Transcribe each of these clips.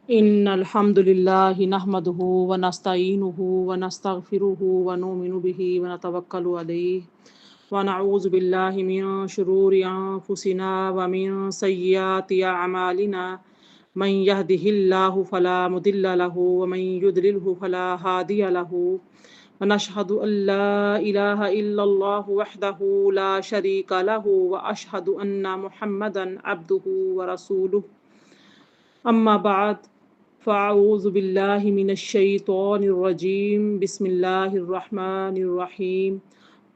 إن الحمد لله نحمده ونستعينه ونستغفره ونؤمن به ونتوكل عليه ونعوذ بالله من شرور أنفسنا ومن سيئات أعمالنا من يهده الله فلا مضل له ومن يضلله فلا هادي له ونشهد أن لا إله إلا الله وحده لا شريك له وأشهد أن محمدا عبده ورسوله أما بعد فأعوذ بالله من الشيطان الرجيم بسم الله الرحمن الرحيم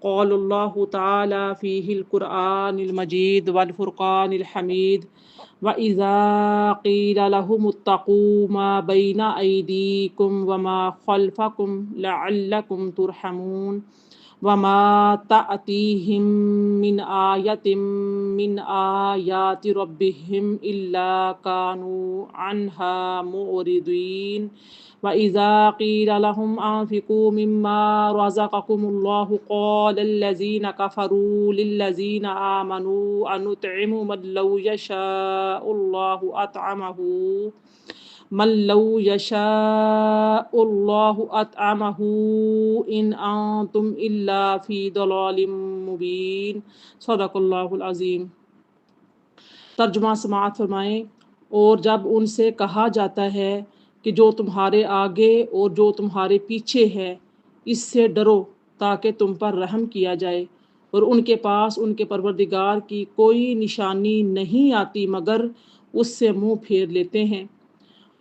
قال الله تعالى فيه القرآن المجيد والفرقان الحميد وإذا قيل لهم اتقوا ما بين أيديكم وما خلفكم لعلكم ترحمون وما تأتيهم من آية من آيات ربهم إلا كانوا عنها معرضين وإذا قيل لهم أنفقوا مما رزقكم الله قال الذين كفروا للذين آمنوا أنطعم من لو يشاء الله أطعمه إن أنتم إلا في ضلال مبين صدق اللہ العظیم۔ ترجمہ سماعت فرمائیں۔ اور جب ان سے کہا جاتا ہے کہ جو تمہارے آگے اور جو تمہارے پیچھے ہے اس سے ڈرو تاکہ تم پر رحم کیا جائے، اور ان کے پاس ان کے پروردگار کی کوئی نشانی نہیں آتی مگر اس سے منہ پھیر لیتے ہیں۔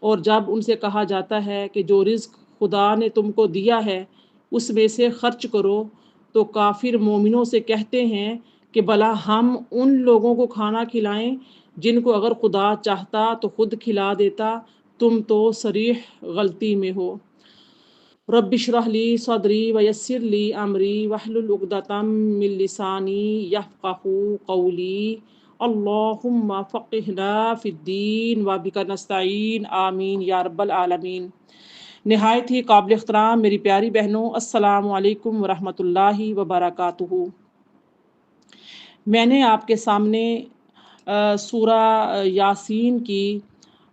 اور جب ان سے کہا جاتا ہے کہ جو رزق خدا نے تم کو دیا ہے اس میں سے خرچ کرو، تو کافر مومنوں سے کہتے ہیں کہ بھلا ہم ان لوگوں کو کھانا کھلائیں جن کو اگر خدا چاہتا تو خود کھلا دیتا، تم تو صریح غلطی میں ہو۔ رب اشرح لی صدری ویسر لی امری واحلل عقدۃ من لسانی یفقہوا قولی اللہم فقہنا فی الدین وبک نستعین آمین یا رب العالمین۔ نہایت ہی قابل احترام میری پیاری بہنوں، السلام علیکم ورحمۃ اللہ وبرکاتہ۔ میں نے آپ کے سامنے سورہ یاسین کی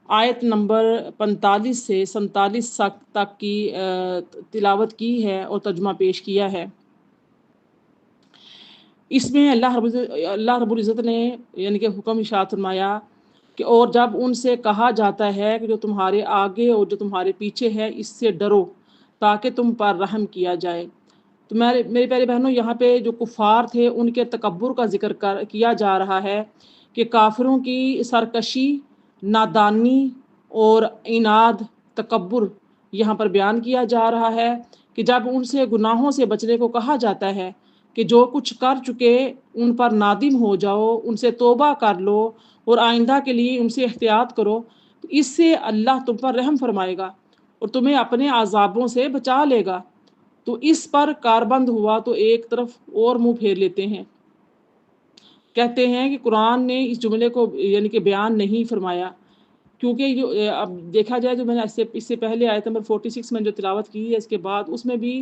آیت نمبر 45 سے 47 تک کی تلاوت کی ہے اور ترجمہ پیش کیا ہے۔ اس میں اللہ رب العزت نے یعنی کہ حکم ارشاد فرمایا کہ اور جب ان سے کہا جاتا ہے کہ جو تمہارے آگے اور جو تمہارے پیچھے ہے اس سے ڈرو تاکہ تم پر رحم کیا جائے۔ تو میرے پیارے بہنوں، یہاں پہ جو کفار تھے ان کے تکبر کا ذکر کیا جا رہا ہے کہ کافروں کی سرکشی، نادانی اور عناد، تکبر یہاں پر بیان کیا جا رہا ہے کہ جب ان سے گناہوں سے بچنے کو کہا جاتا ہے کہ جو کچھ کر چکے ان پر نادم ہو جاؤ، ان سے توبہ کر لو اور آئندہ کے لیے ان سے احتیاط کرو، تو اس سے اللہ تم پر رحم فرمائے گا اور تمہیں اپنے عذابوں سے بچا لے گا۔ تو اس پر کاربند ہوا تو ایک طرف اور منہ پھیر لیتے ہیں، کہتے ہیں کہ قرآن نے اس جملے کو یعنی کہ بیان نہیں فرمایا، کیونکہ جو اب دیکھا جائے جو میں نے اس سے پہلے آیت نمبر 46 میں جو تلاوت کی ہے اس کے بعد اس میں بھی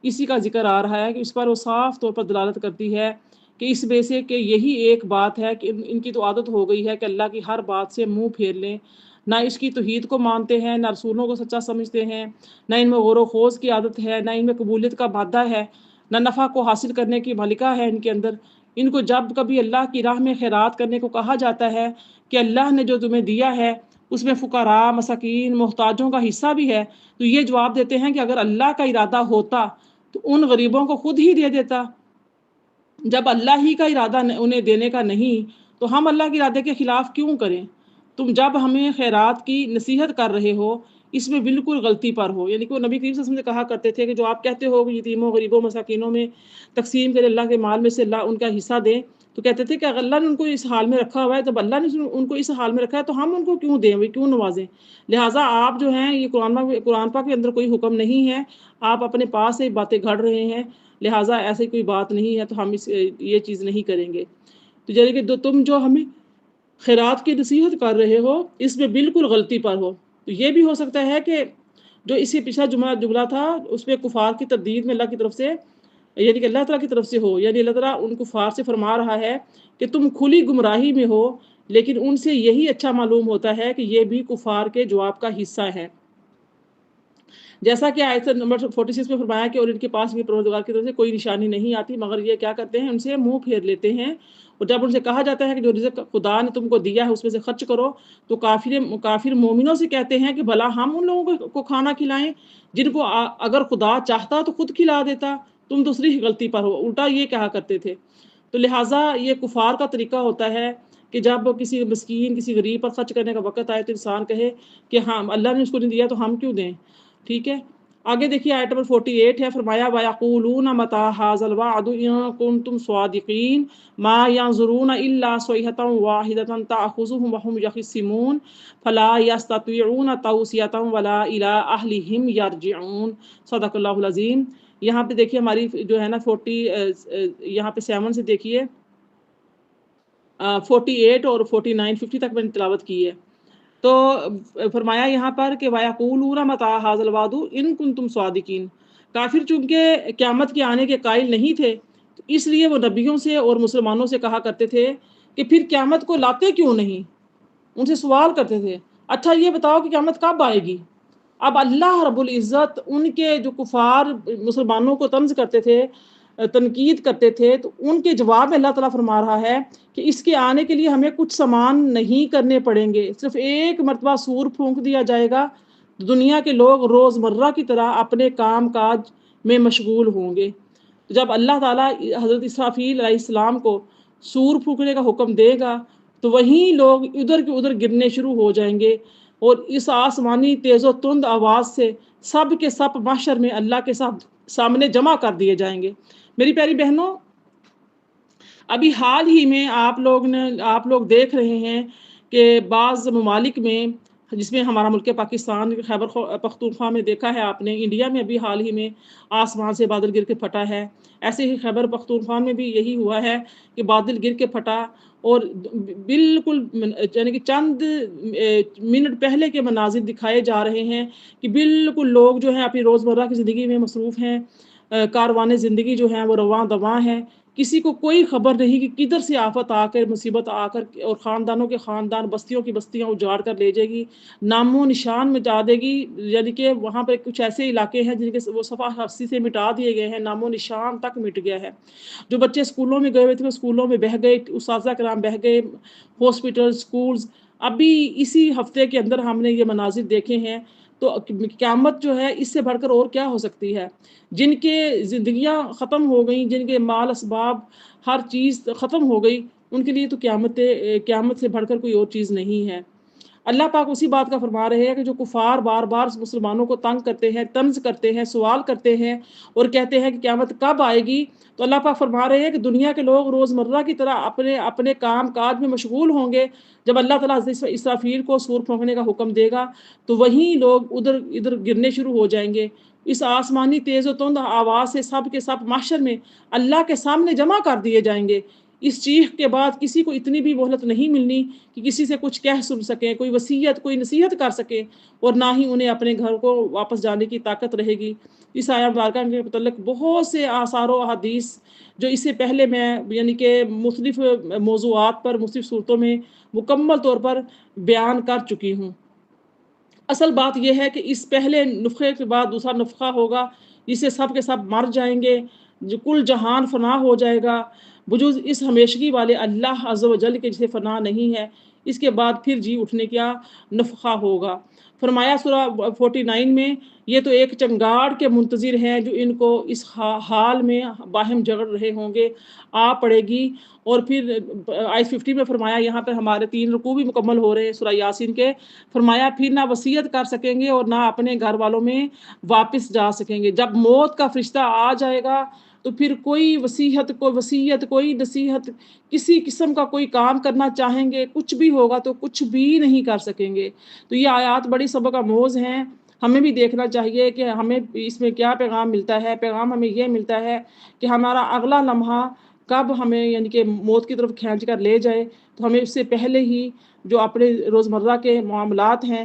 اسی کا ذکر آ رہا ہے کہ اس پر وہ صاف طور پر دلالت کرتی ہے کہ اس میں سے کہ یہی ایک بات ہے کہ ان کی تو عادت ہو گئی ہے کہ اللہ کی ہر بات سے منہ پھیر لیں، نہ اس کی توحید کو مانتے ہیں، نہ رسولوں کو سچا سمجھتے ہیں، نہ ان میں غور و خوض کی عادت ہے، نہ ان میں قبولیت کا مادہ ہے، نہ نفع کو حاصل کرنے کی ملکہ ہے ان کے اندر۔ ان کو جب کبھی اللہ کی راہ میں خیرات کرنے کو کہا جاتا ہے کہ اللہ نے جو تمہیں دیا ہے اس میں فقراء، مساکین، محتاجوں کا حصہ بھی ہے، تو یہ جواب دیتے ہیں کہ اگر اللہ کا ارادہ ہوتا تو ان غریبوں کو خود ہی دے دیتا۔ جب اللہ ہی کا ارادہ انہیں دینے کا نہیں تو ہم اللہ کے ارادے کے خلاف کیوں کریں؟ تم جب ہمیں خیرات کی نصیحت کر رہے ہو اس میں بالکل غلطی پر ہو، یعنی کہ وہ نبی کریم صلی اللہ علیہ وسلم سے کہا کرتے تھے کہ جو آپ کہتے ہو کہ یتیموں، غریبوں، مساکینوں میں تقسیم کرے، اللہ کے مال میں سے اللہ ان کا حصہ دیں، تو کہتے تھے کہ اگر اللہ نے ان کو اس حال میں رکھا ہوا ہے، جب اللہ نے ان کو اس حال میں رکھا ہے تو ہم ان کو کیوں دیں، کیوں نوازیں؟ لہٰذا آپ جو ہیں یہ قرآن پاک کے اندر کوئی حکم نہیں ہے، آپ اپنے پاس سے باتیں گھڑ رہے ہیں، لہٰذا ایسی کوئی بات نہیں ہے تو ہم یہ چیز نہیں کریں گے۔ تو یعنی کہ تم جو ہمیں خیرات کی نصیحت کر رہے ہو اس میں بالکل غلطی پر ہو۔ تو یہ بھی ہو سکتا ہے کہ جو اسی پچھلا جملہ تھا اس میں کفار کی تردید میں اللہ کی طرف سے یعنی کہ اللہ تعالیٰ کی طرف سے ہو، یعنی اللہ تعالیٰ ان کفار سے فرما رہا ہے کہ تم کھلی گمراہی میں ہو، لیکن ان سے یہی اچھا معلوم ہوتا ہے کہ یہ بھی کفار کے جواب کا حصہ ہے، جیسا کہ آیت نمبر 46 میں فرمایا کہ اور ان کے پاس بھی پروردگار کی طرف سے کوئی نشانی نہیں آتی مگر یہ کیا کرتے ہیں، ان سے منہ پھیر لیتے ہیں۔ اور جب ان سے کہا جاتا ہے کہ جو رزق خدا نے تم کو دیا ہے اس میں سے خرچ کرو، تو کافر مومنوں سے کہتے ہیں کہ بھلا ہم ان لوگوں کو کھانا کھلائیں جن کو اگر خدا چاہتا تو خود کھلا دیتا، تم دوسری غلطی پر ہو، الٹا یہ کہا کرتے تھے۔ تو لہٰذا یہ کفار کا طریقہ ہوتا ہے کہ جب کسی مسکین کسی غریب پر خرچ کرنے کا وقت آئے تو انسان کہے کہ ہاں اللہ نے اس کو نہیں دیا تو ہم کیوں دیں، ٹھیک ہے۔ آگے دیکھیے آیت نمبر 48 ہے، فرمایا وَيَقُولُونَ مَتَىٰ هَٰذَا الْوَعْدُ إِن كُنتُمْ صَادِقِينَ مَا يَنظُرُونَ إِلَّا صَيْحَةً وَاحِدَةً تَأْخُذُهُمْ وَهُمْ يَخِصِّمُونَ فَلَا يَسْتَطِيعُونَ تَوْصِيَةً وَلَا إِلَىٰ أَهْلِهِمْ يَرْجِعُونَ۔ صدق اللہ العظیم۔ یہاں پہ دیکھیے ہماری جو ہے نا 40 یہاں پہ 7 سے دیکھیے 48 اور 49 50 تک میں نے تلاوت کی ہے۔ تو فرمایا یہاں پر کہ وَيَقُولُونَ مَتَىٰ هَٰذَا الْوَعْدُ إِن كُنتُمْ صَادِقِينَ، کافر چونکہ قیامت کے آنے کے قائل نہیں تھے تو اس لیے وہ نبیوں سے اور مسلمانوں سے کہا کرتے تھے کہ پھر قیامت کو لاتے کیوں نہیں، ان سے سوال کرتے تھے اچھا یہ بتاؤ کہ قیامت کب آئے گی۔ اب اللہ رب العزت ان کے جو کفار مسلمانوں کو طنز کرتے تھے، تنقید کرتے تھے، تو ان کے جواب میں اللہ تعالیٰ فرما رہا ہے کہ اس کے آنے کے لیے ہمیں کچھ سامان نہیں کرنے پڑیں گے، صرف ایک مرتبہ سور پھونک دیا جائے گا، دنیا کے لوگ روزمرہ کی طرح اپنے کام کاج میں مشغول ہوں گے۔ جب اللہ تعالیٰ حضرت اسرافیل علیہ السلام کو سور پھونکنے کا حکم دے گا تو وہیں لوگ ادھر کے ادھر گرنے شروع ہو جائیں گے، اور اس آسمانی تیز و تند آواز سے سب کے سب محشر میں اللہ کے سامنے جمع کر دیے جائیں گے۔ میری پیاری بہنوں، ابھی حال ہی میں آپ لوگ دیکھ رہے ہیں کہ بعض ممالک میں، جس میں ہمارا ملک پاکستان خیبر پختونخوا میں دیکھا ہے آپ نے، انڈیا میں ابھی حال ہی میں آسمان سے بادل گر کے پھٹا ہے، ایسے ہی خیبر پختونخوا میں بھی یہی ہوا ہے کہ بادل گر کے پھٹا، اور بالکل یعنی کہ چند منٹ پہلے کے مناظر دکھائے جا رہے ہیں کہ بالکل لوگ جو ہیں اپنی روزمرہ کی زندگی میں مصروف ہیں، کاروان زندگی جو ہیں وہ رواں دواں ہیں، کسی کو کوئی خبر نہیں کہ کدھر سے آفت آ کر مصیبت آ کر اور خاندانوں کے خاندان بستیوں کی بستیاں اجاڑ کر لے جائے گی، نام و نشان مٹا دے گی۔ یعنی کہ وہاں پہ کچھ ایسے علاقے ہیں جن کے وہ صفحہ ہستی سے مٹا دیے گئے ہیں، نام و نشان تک مٹ گیا ہے۔ جو بچے اسکولوں میں گئے ہوئے تھے وہ اسکولوں میں بہہ گئے، اساتذہ کرام بہہ گئے، ہاسپٹل سکولز۔ ابھی اسی ہفتے کے اندر ہم نے یہ مناظر دیکھے ہیں، تو قیامت جو ہے اس سے بڑھ کر اور کیا ہو سکتی ہے۔ جن کے زندگیاں ختم ہو گئیں، جن کے مال اسباب ہر چیز ختم ہو گئی، ان کے لیے تو قیامت سے بڑھ کر کوئی اور چیز نہیں ہے۔ اللہ پاک اسی بات کا فرما رہے ہیں کہ جو کفار بار بار مسلمانوں کو تنگ کرتے ہیں، طنز کرتے ہیں، سوال کرتے ہیں اور کہتے ہیں کہ قیامت کب آئے گی، تو اللہ پاک فرما رہے ہیں کہ دنیا کے لوگ روزمرہ کی طرح اپنے کام کاج میں مشغول ہوں گے، جب اللہ تعالیٰ اسرافیل کو سور پھونکنے کا حکم دے گا تو وہیں لوگ ادھر ادھر گرنے شروع ہو جائیں گے۔ اس آسمانی تیز و تند آواز سے سب کے سب محشر میں اللہ کے سامنے جمع کر دیے جائیں گے۔ اس چیخ کے بعد کسی کو اتنی بھی مہلت نہیں ملنی کہ کسی سے کچھ کہہ سن سکیں، کوئی وصیت کوئی نصیحت کر سکے، اور نہ ہی انہیں اپنے گھر کو واپس جانے کی طاقت رہے گی۔ اس آیہ مبارکہ کے متعلق بہت سے آثار و احادیث جو اس سے پہلے میں یعنی کہ مختلف موضوعات پر مختلف صورتوں میں مکمل طور پر بیان کر چکی ہوں۔ اصل بات یہ ہے کہ اس پہلے نفخے کے بعد دوسرا نفخہ ہوگا، جس سے سب کے سب مر جائیں گے، جو کل جہان فنا ہو جائے گا بجز اس ہمیشگی والے اللہ عز و جل کے جسے فنا نہیں ہے۔ اس کے بعد پھر جی اٹھنے کا نفخہ ہوگا۔ فرمایا سورہ 49 میں یہ تو ایک چنگاڑ کے منتظر ہیں جو ان کو اس حال میں باہم جگڑ رہے ہوں گے، آ پڑے گی۔ اور پھر آیت 50 میں فرمایا، یہاں پر ہمارے 3 رکوع بھی مکمل ہو رہے ہیں سورہ یاسین کے، فرمایا پھر نہ وصیت کر سکیں گے اور نہ اپنے گھر والوں میں واپس جا سکیں گے۔ جب موت کا فرشتہ آ جائے گا تو پھر کوئی وصیت کوئی نصیحت، کسی قسم کا کوئی کام کرنا چاہیں گے، کچھ بھی ہوگا تو کچھ بھی نہیں کر سکیں گے۔ تو یہ آیات بڑی سبق آموز ہیں، ہمیں بھی دیکھنا چاہیے کہ ہمیں اس میں کیا پیغام ملتا ہے۔ پیغام ہمیں یہ ملتا ہے کہ ہمارا اگلا لمحہ کب ہمیں یعنی کہ موت کی طرف کھینچ کر لے جائے، تو ہمیں اس سے پہلے ہی جو اپنے روزمرہ کے معاملات ہیں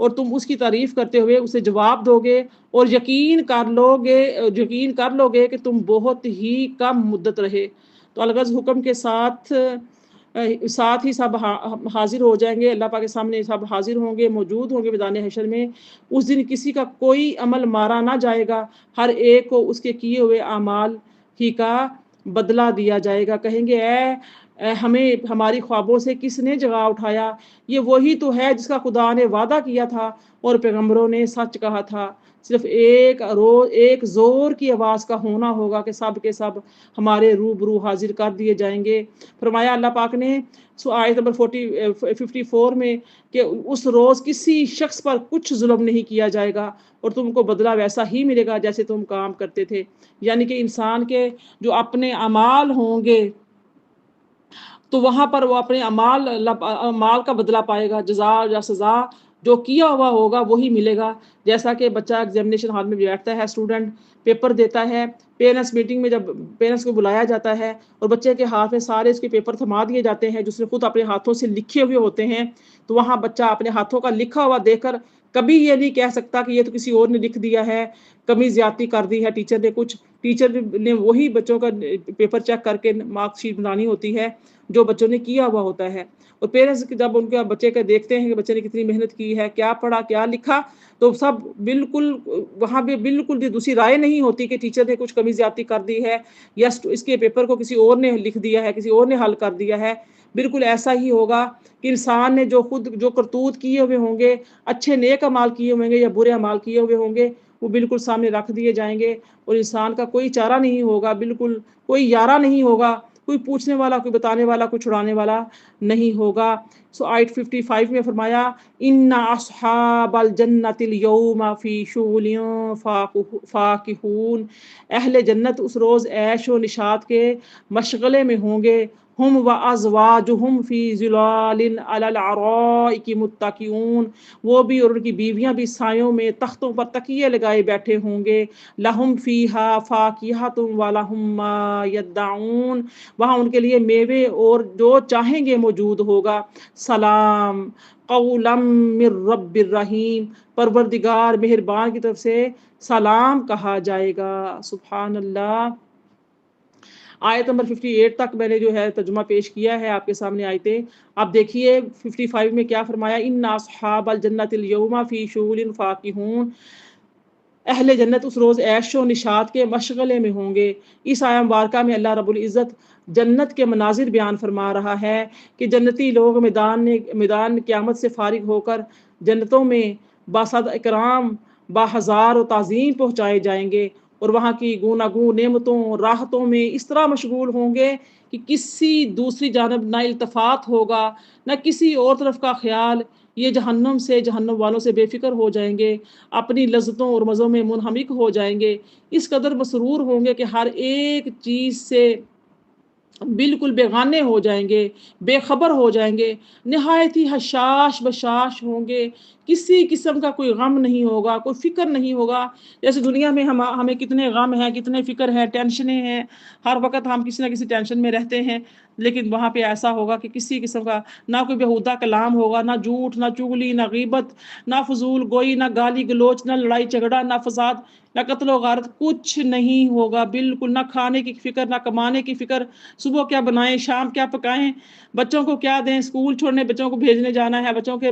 اور تم اس کی تعریف کرتے ہوئے اسے جواب دو گے اور یقین کر لو گے کہ تم بہت ہی کم مدت رہے۔ تو الغرض حکم کے ساتھ ہی سب حاضر ہو جائیں گے، اللہ پاک کے سامنے سب حاضر ہوں گے، موجود ہوں گے میدان حشر میں۔ اس دن کسی کا کوئی عمل مارا نہ جائے گا، ہر ایک کو اس کے کیے ہوئے اعمال ہی کا بدلہ دیا جائے گا۔ کہیں گے اے ہمیں ہماری خوابوں سے کس نے جگا اٹھایا؟ یہ وہی تو ہے جس کا خدا نے وعدہ کیا تھا اور پیغمبروں نے سچ کہا تھا۔ صرف ایک زور کی آواز کا ہونا ہوگا کہ سب کے سب ہمارے روبرو حاضر کر دیے جائیں گے۔ فرمایا اللہ پاک نے آیت نمبر 54 میں کہ اس روز کسی شخص پر کچھ ظلم نہیں کیا جائے گا اور تم کو بدلہ ویسا ہی ملے گا جیسے تم کام کرتے تھے۔ یعنی کہ انسان کے جو اپنے اعمال ہوں گے تو وہاں پر وہ اپنے اعمال کا بدلہ پائے گا، جزا یا سزا جو کیا ہوا ہوگا وہی ملے گا۔ جیسا کہ بچہ ایگزامینیشن ہال میں بیٹھتا ہے، اسٹوڈنٹ پیپر دیتا ہے، پیرنٹس میٹنگ میں جب پیرنٹس کو بلایا جاتا ہے اور بچے کے ہاتھ میں سارے اس کے پیپر تھما دیے جاتے ہیں جس نے خود اپنے ہاتھوں سے لکھے ہوئے ہوتے ہیں، تو وہاں بچہ اپنے ہاتھوں کا لکھا ہوا دیکھ کر کبھی یہ نہیں کہہ سکتا کہ یہ تو کسی اور نے لکھ دیا ہے، کمی زیادتی کر دی ہے ٹیچر نے وہی بچوں کا پیپر چیک کر کے مارک شیٹ بنانی ہوتی ہے جو بچوں نے کیا ہوا ہوتا ہے۔ اور پیرنٹس جب ان کے بچے کا دیکھتے ہیں کہ بچے نے کتنی محنت کی ہے، کیا پڑھا کیا لکھا، تو سب بالکل وہاں پہ بالکل بھی دوسری رائے نہیں ہوتی کہ ٹیچر نے کچھ کمی زیادتی کر دی ہے یا اس کے پیپر کو کسی اور نے لکھ دیا ہے، کسی اور نے حل کر دیا ہے۔ بالکل ایسا ہی ہوگا کہ انسان نے جو کرتوت کیے ہوئے ہوں گے، اچھے نیک اعمال کیے ہوئے ہوں گے یا برے اعمال کیے ہوئے ہوں گے، وہ بالکل سامنے رکھ دیے جائیں گے اور انسان کا کوئی چارہ نہیں ہوگا، بالکل کوئی یارہ نہیں ہوگا، کوئی پوچھنے والا، کوئی بتانے والا، کوئی چھڑانے والا نہیں ہوگا۔ آیت 55 میں فرمایا ان اصحاب الجنت اليوم فی شغل فاکہون، اہل جنت اس روز عیش و نشاط کے مشغلے میں ہوں گے۔ ہم وازواجہم فی ظلال علی الارائک متکئون، وہ بھی اور ان کی بیویاں بھی سایوں میں تختوں پر تکیے لگائے بیٹھے ہوں گے۔ لہم فیہا فاکہۃ ولہم ما یدعون، وہاں ان کے لیے میوے اور جو چاہیں گے موجود ہوگا۔ سلام قولا من رب الرحیم، پروردگار مہربان کی طرف سے سلام کہا جائے گا۔ سبحان اللہ۔ آیت نمبر 58 تک میں نے جو ہے ترجمہ پیش کیا ہے آپ کے سامنے آیتیں۔ اب دیکھیے 55 میں کیا فرمایا، ان اصحاب الجنت اليوم فی شغل فاکہون، اہل جنت اس روز عیش و نشاط کے مشغلے میں ہوں گے۔ اس آیہ مبارکہ میں اللہ رب العزت جنت کے مناظر بیان فرما رہا ہے کہ جنتی لوگ میدان قیامت سے فارغ ہو کر جنتوں میں باصد اکرام باہزار و تعظیم پہنچائے جائیں گے اور وہاں کی گوناگون نعمتوں راحتوں میں اس طرح مشغول ہوں گے کہ کسی دوسری جانب نہ التفات ہوگا، نہ کسی اور طرف کا خیال۔ یہ جہنم والوں سے بے فکر ہو جائیں گے، اپنی لذتوں اور مزوں میں منہمک ہو جائیں گے، اس قدر مسرور ہوں گے کہ ہر ایک چیز سے بالکل بیگانے ہو جائیں گے، بے خبر ہو جائیں گے، نہایت ہی حشاش بشاش ہوں گے، کسی قسم کا کوئی غم نہیں ہوگا، کوئی فکر نہیں ہوگا۔ جیسے دنیا میں ہمیں کتنے غم ہیں، کتنے فکر ہیں، ٹینشنیں ہیں، ہر وقت ہم کسی نہ کسی ٹینشن میں رہتے ہیں، لیکن وہاں پہ ایسا ہوگا کہ کسی قسم کا نہ کوئی بیہودہ کلام ہوگا، نہ جھوٹ، نہ چغلی، نہ غیبت، نہ فضول گوئی، نہ گالی گلوچ، نہ لڑائی جھگڑا، نہ فساد، نہ قتل و غارت، کچھ نہیں ہوگا بالکل۔ نہ کھانے کی فکر، نہ کمانے کی فکر، صبح کیا بنائیں، شام کیا پکائیں، بچوں کو کیا دیں، اسکول چھوڑنے بچوں کو بھیجنے جانا ہے، بچوں کے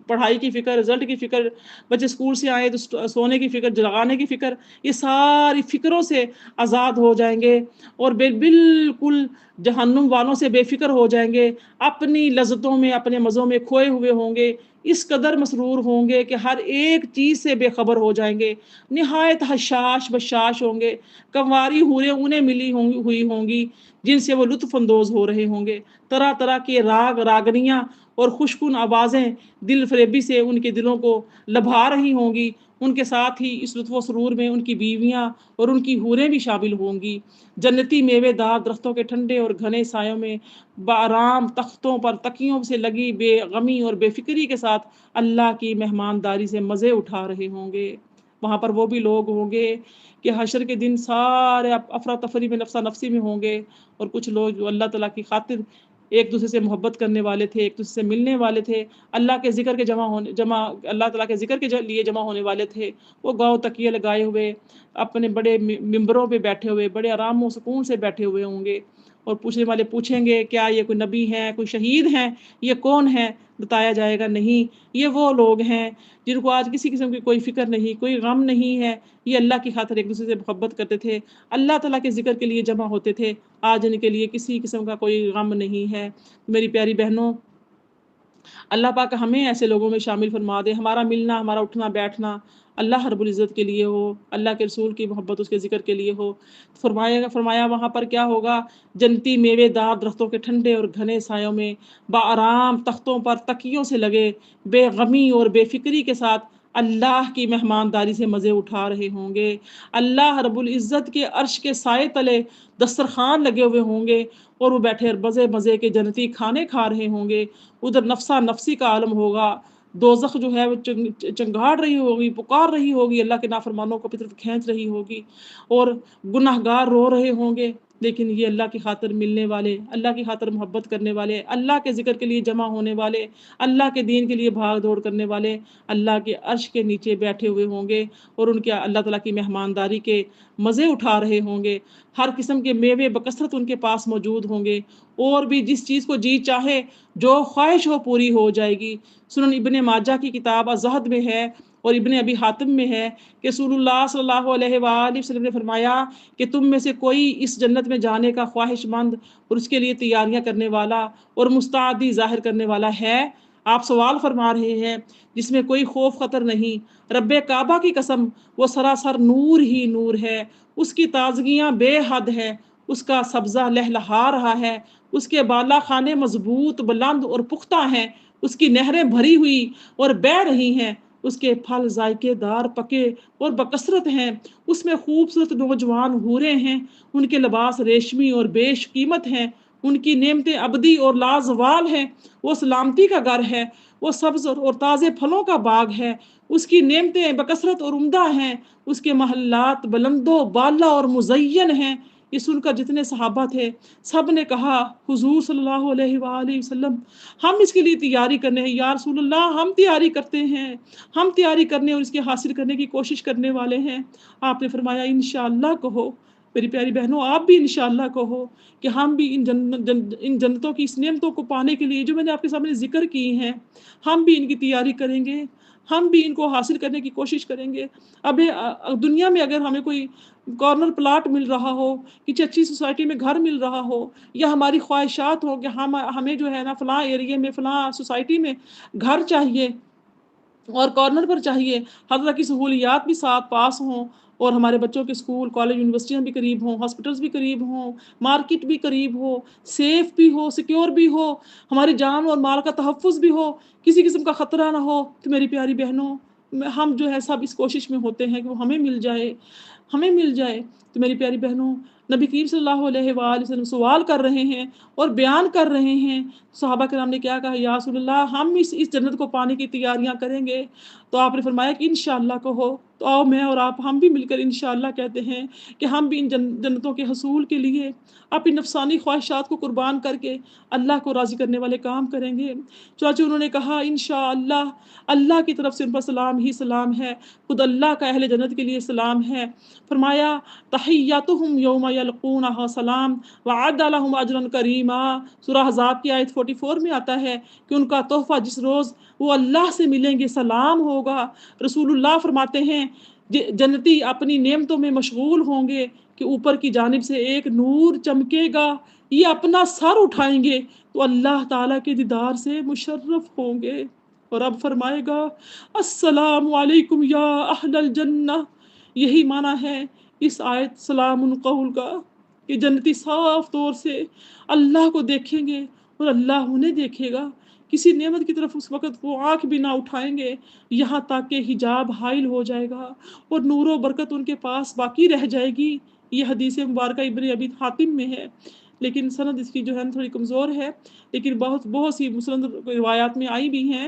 پڑھائی کی فکر، رزلٹ کی فکر، بچے اسکول سے آئے تو سونے کی فکر، جگانے کی فکر، یہ ساری فکروں سے آزاد ہو جائیں گے اور بالکل جہنم والوں سے بے فکر ہو جائیں گے، اپنی لذتوں میں، اپنے مزوں میں کھوئے ہوئے ہوں گے، اس قدر مسرور ہوں گے کہ ہر ایک چیز سے بے خبر ہو جائیں گے، نہایت حشاش بشاش ہوں گے۔ کنواری حوریں انہیں ملی ہوئی ہوں گی جن سے وہ لطف اندوز ہو رہے ہوں گے، طرح طرح کے راگنیاں اور خوشکن آوازیں دل فریبی سے ان کے دلوں کو لبھا رہی ہوں گی۔ ان کے ساتھ ہی اس لطف و سرور میں ان کی بیویاں اور ان کی حوریں بھی شامل ہوں گی۔ جنتی میوے دار درختوں کے ٹھنڈے اور گھنے سایوں میں بآرام تختوں پر تکیوں سے لگی بے غمی اور بے فکری کے ساتھ اللہ کی مہمانداری سے مزے اٹھا رہے ہوں گے۔ وہاں پر وہ بھی لوگ ہوں گے کہ حشر کے دن سارے افراتفری میں نفسا نفسی میں ہوں گے، اور کچھ لوگ جو اللہ تعالیٰ کی خاطر ایک دوسرے سے محبت کرنے والے تھے، ایک دوسرے سے ملنے والے تھے، اللہ کے ذکر کے اللہ تعالیٰ کے ذکر کے لیے جمع ہونے والے تھے۔ وہ گاؤ تکیے لگائے ہوئے اپنے بڑے ممبروں پہ بیٹھے ہوئے بڑے آرام و سکون سے بیٹھے ہوئے ہوں گے، اور پوچھنے والے پوچھیں گے کیا یہ کوئی نبی ہیں، کوئی شہید ہیں، یہ کون ہیں؟ بتایا جائے گا نہیں، یہ وہ لوگ ہیں جن کو آج کسی قسم کی کوئی فکر نہیں، کوئی غم نہیں ہے، یہ اللہ کی خاطر ایک دوسرے سے محبت کرتے تھے، اللہ تعالیٰ کے ذکر کے لیے جمع ہوتے تھے، آج ان کے لیے کسی قسم کا کوئی غم نہیں ہے۔ میری پیاری بہنوں، اللہ پاک ہمیں ایسے لوگوں میں شامل فرما دے، ہمارا ملنا، ہمارا اٹھنا بیٹھنا اللہ رب العزت کے لیے ہو، اللہ کے رسول کی محبت اس کے ذکر کے لیے ہو۔ فرمایا وہاں پر کیا ہوگا؟ جنتی میوے دار درختوں کے ٹھنڈے اور گھنے سایوں میں بآرام تختوں پر تکیوں سے لگے بے غمی اور بے فکری کے ساتھ اللہ کی مہمانداری سے مزے اٹھا رہے ہوں گے۔ اللہ رب العزت کے عرش کے سائے تلے دسترخوان لگے ہوئے ہوں گے، اور وہ بیٹھے مزے مزے کے جنتی کھانے کھا رہے ہوں گے۔ ادھر نفسا نفسی کا عالم ہوگا، دوزخ جو ہے وہ چنگاڑ رہی ہوگی، پکار رہی ہوگی، اللہ کے نافرمانوں کو اپنی طرف کھینچ رہی ہوگی، اور گناہ گار رو رہے ہوں گے۔ لیکن یہ اللہ کی خاطر ملنے والے، اللہ کی خاطر محبت کرنے والے، اللہ کے ذکر کے لیے جمع ہونے والے، اللہ کے دین کے لیے بھاگ دوڑ کرنے والے اللہ کے عرش کے نیچے بیٹھے ہوئے ہوں گے، اور ان کے اللہ تعالیٰ کی مہمانداری کے مزے اٹھا رہے ہوں گے۔ ہر قسم کے میوے بکثرت ان کے پاس موجود ہوں گے، اور بھی جس چیز کو جی چاہے، جو خواہش ہو، پوری ہو جائے گی۔ سنن ابن ماجہ کی کتاب الزہد میں ہے، اور ابن ابی حاتم میں ہے کہ رسول اللہ صلی اللہ علیہ وآلہ وسلم نے فرمایا کہ تم میں سے کوئی اس جنت میں جانے کا خواہش مند اور اس کے لیے تیاریاں کرنے والا اور مستعدی ظاہر کرنے والا ہے؟ آپ سوال فرما رہے ہیں جس میں کوئی خوف خطر نہیں۔ رب کعبہ کی قسم، وہ سراسر نور ہی نور ہے، اس کی تازگیاں بے حد ہے، اس کا سبزہ لہلہا رہا ہے، اس کے بالا خانے مضبوط، بلند اور پختہ ہیں، اس کی نہریں بھری ہوئی اور بہہ رہی ہیں، اس کے پھل ذائقے دار، پکے اور بکثرت ہیں، اس میں خوبصورت نوجوان حوریں ہیں، ان کے لباس ریشمی اور بیش قیمت ہیں، ان کی نعمتیں ابدی اور لازوال ہیں، وہ سلامتی کا گھر ہے، وہ سبز اور تازے پھلوں کا باغ ہے، اس کی نعمتیں بکثرت اور عمدہ ہیں، اس کے محلات بلند و بالا اور مزین ہیں۔ یہ سن کر جتنے صحابہ تھے سب نے کہا حضور صلی اللہ علیہ وآلہ وسلم، ہم اس کے لیے تیاری کرنے ہیں، یا رسول اللہ ہم تیاری کرتے ہیں، ہم تیاری کرنے اور اس کے حاصل کرنے کی کوشش کرنے والے ہیں۔ آپ نے فرمایا انشاءاللہ کہو۔ میری پیاری بہنوں، آپ بھی انشاءاللہ کہو کہ ہم بھی ان جنتوں کی اس نعمتوں کو پانے کے لیے جو میں نے آپ کے سامنے ذکر کی ہیں، ہم بھی ان کی تیاری کریں گے، ہم بھی ان کو حاصل کرنے کی کوشش کریں گے۔ اب دنیا میں اگر ہمیں کوئی کارنر پلاٹ مل رہا ہو، کسی اچھی سوسائٹی میں گھر مل رہا ہو، یا ہماری خواہشات ہو کہ ہمیں جو ہے نا فلاں ایریے میں فلاں سوسائٹی میں گھر چاہیے اور کارنر پر چاہیے، ہر طرح کی سہولیات بھی ساتھ پاس ہوں، اور ہمارے بچوں کے اسکول کالج یونیورسٹیاں بھی قریب ہوں، ہاسپٹلس بھی قریب ہوں، مارکیٹ بھی قریب ہو، سیف بھی ہو، سیکیور بھی ہو، ہماری جان اور مال کا تحفظ بھی ہو، کسی قسم کا خطرہ نہ ہو، تو میری پیاری بہنوں ہم جو ہے سب اس کوشش میں ہوتے ہیں کہ وہ ہمیں مل جائے، ہمیں مل جائے۔ تو میری پیاری بہنوں، نبی کریم صلی اللہ علیہ وآلہ وسلم سوال کر رہے ہیں اور بیان کر رہے ہیں۔ صحابہ کرام نے کیا کہا؟ یا رسول اللہ ہم اس جنت کو پانے کی تیاریاں کریں گے۔ تو آپ نے فرمایا کہ انشاءاللہ کہو۔ تو آؤ میں اور آپ ہم بھی مل کر انشاءاللہ کہتے ہیں کہ ہم بھی ان جنتوں کے حصول کے لیے اپنی نفسانی خواہشات کو قربان کر کے اللہ کو راضی کرنے والے کام کریں گے۔ چاچو انہوں نے کہا انشاءاللہ، اللہ کی طرف سے ان پر سلام ہی سلام ہے، خود اللہ کا اہل جنت کے لیے سلام ہے۔ فرمایا تحیاتہم یوم یلقونہ سلام وعد لہم اجرا کریما۔ سورہ احزاب کی آیت 44 میں آتا ہے کہ ان کا تحفہ جس روز وہ اللہ سے ملیں گے سلام ہوگا۔ رسول اللہ فرماتے ہیں جنتی اپنی نعمتوں میں مشغول ہوں گے کہ اوپر کی جانب سے ایک نور چمکے گا، یہ اپنا سر اٹھائیں گے تو اللہ تعالیٰ کے دیدار سے مشرف ہوں گے۔ اور اب فرمائے گا السلام علیکم یا اہل الجنہ۔ یہی معنی ہے اس آیت سلام قول کا کہ جنتی صاف طور سے اللہ کو دیکھیں گے اور اللہ انہیں دیکھے گا۔ کسی نعمت کی طرف اس وقت وہ آنکھ بھی نہ اٹھائیں گے یہاں تک کہ حجاب حائل ہو جائے گا اور نور و برکت ان کے پاس باقی رہ جائے گی۔ یہ حدیث مبارکہ ابن ابی حاتم میں ہے، لیکن سند اس کی جو ہے تھوڑی کمزور ہے، لیکن بہت سی مسند روایات میں آئی بھی ہیں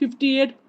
58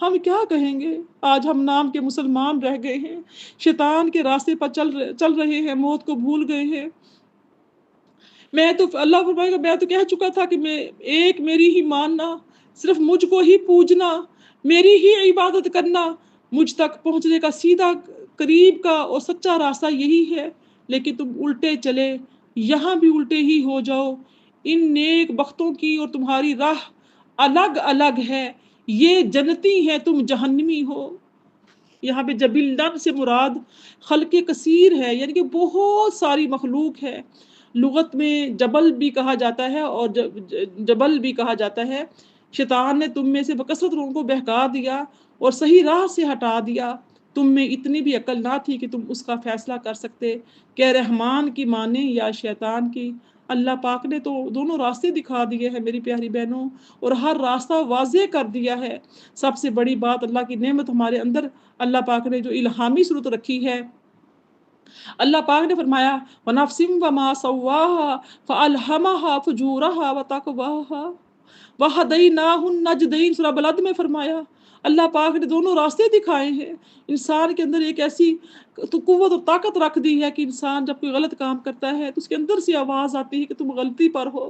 ہم کیا کہیں گے؟ آج ہم نام کے مسلمان رہ گئے ہیں، شیطان کے راستے پر چل رہے ہیں، موت کو بھول گئے ہیں۔ میں تو اللہ فرمائے گا، میں تو کہہ چکا تھا کہ میں ایک میری ہی ماننا، صرف مجھ کو ہی پوجنا، میری ہی عبادت کرنا، مجھ تک پہنچنے کا سیدھا قریب کا اور سچا راستہ یہی ہے۔ لیکن تم الٹے چلے، یہاں بھی الٹے ہی ہو جاؤ۔ ان نیک بختوں کی اور تمہاری راہ الگ الگ ہے، یہ جنتی ہے، تم جہنمی ہو۔ یہاں پہ جبلن سے مراد خلق کثیر ہے، یعنی کہ بہت ساری مخلوق ہے۔ لغت میں جبل بھی کہا جاتا ہے اور جبل بھی کہا جاتا ہے۔ شیطان نے تم میں سے بکثرت لوگوں کو بہکا دیا اور صحیح راہ سے ہٹا دیا۔ تم میں اتنی بھی عقل نہ تھی کہ تم اس کا فیصلہ کر سکتے کہ رحمان کی مانیں یا شیطان کی۔ اللہ پاک نے تو دونوں راستے دکھا دیے ہیں میری پیاری بہنوں، اور ہر راستہ واضح کر دیا ہے۔ سب سے بڑی بات اللہ کی نعمت ہمارے اندر اللہ پاک نے جو الہامی صورت رکھی ہے۔ اللہ پاک نے فرمایا وَنَفْسٍ وَمَا سَوَّاهَا فَأَلْهَمَهَا فُجُورَهَا وَتَقْوَاهَا وَهَدَيْنَاهُ النَّجْدَيْن۔ سورہ بلد میں فرمایا اللہ پاک نے دونوں راستے دکھائے ہیں۔ انسان کے اندر ایک ایسی تو قوت اور طاقت رکھ دی ہے کہ انسان جب کوئی غلط کام کرتا ہے تو اس کے اندر سے آواز آتی ہے کہ تم غلطی پر ہو،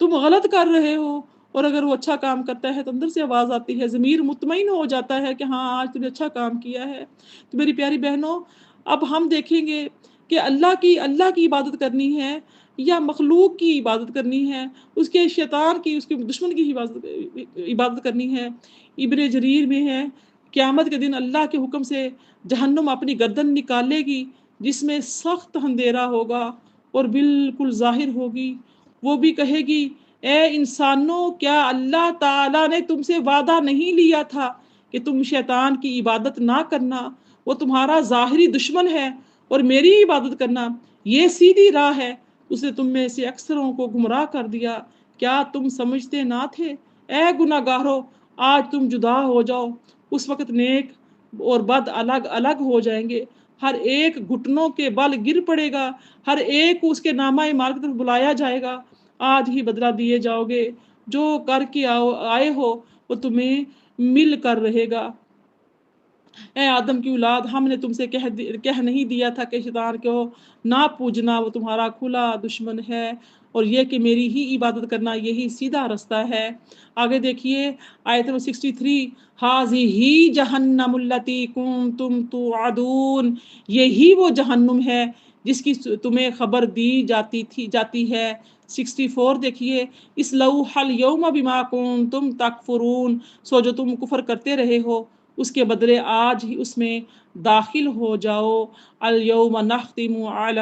تم غلط کر رہے ہو، اور اگر وہ اچھا کام کرتا ہے تو اندر سے آواز آتی ہے، ضمیر مطمئن ہو جاتا ہے کہ ہاں آج تم نے اچھا کام کیا ہے۔ تو میری پیاری بہنوں، اب ہم دیکھیں گے کہ اللہ کی عبادت کرنی ہے یا مخلوق کی عبادت کرنی ہے، اس کے شیطان کی، اس کے دشمن کی عبادت کرنی ہے۔ ابن جریر میں ہے قیامت کے دن اللہ کے حکم سے جہنم اپنی گردن نکالے گی جس میں سخت اندھیرا ہوگا اور بالکل ظاہر ہوگی۔ وہ بھی کہے گی اے انسانوں، کیا اللہ تعالیٰ نے تم سے وعدہ نہیں لیا تھا کہ تم شیطان کی عبادت نہ کرنا؟ وہ تمہارا ظاہری دشمن ہے اور میری عبادت کرنا یہ سیدھی راہ ہے۔ اس نے تم میں سے اکثروں کو گمراہ کر دیا، کیا تم سمجھتے نہ تھے؟ اے گناہ گارو، آج تم جدا ہو جاؤ۔ اس وقت نیک اور بد الگ الگ ہو جائیں گے، ہر ایک گھٹنوں کے بل گر پڑے گا، ہر ایک کو اس کے نامہ اعمال کی طرف بلایا جائے گا۔ آج ہی بدلہ دیے جاؤ گے، جو کر کے آئے ہو وہ تمہیں مل کر رہے گا۔ اے آدم کی اولاد، ہم نے تم سے کہہ نہیں دیا تھا کہ شیطان کو نہ پوجنا، وہ تمہارا کھلا دشمن ہے، اور یہ کہ میری ہی عبادت کرنا یہی سیدھا رستہ ہے۔ آگے دیکھیے آیت نمبر 63، ہی جہنم التی کنتم توعدون، یہی وہ جہنم ہے جس کی تمہیں خبر دی جاتی ہے۔ 64 دیکھیے، اصلوها اليوم بما کنتم تکفرون، سو جو تم کفر کرتے رہے ہو اس کے بدلے آج ہی اس میں داخل ہو جاؤ۔ الیوم نختم علی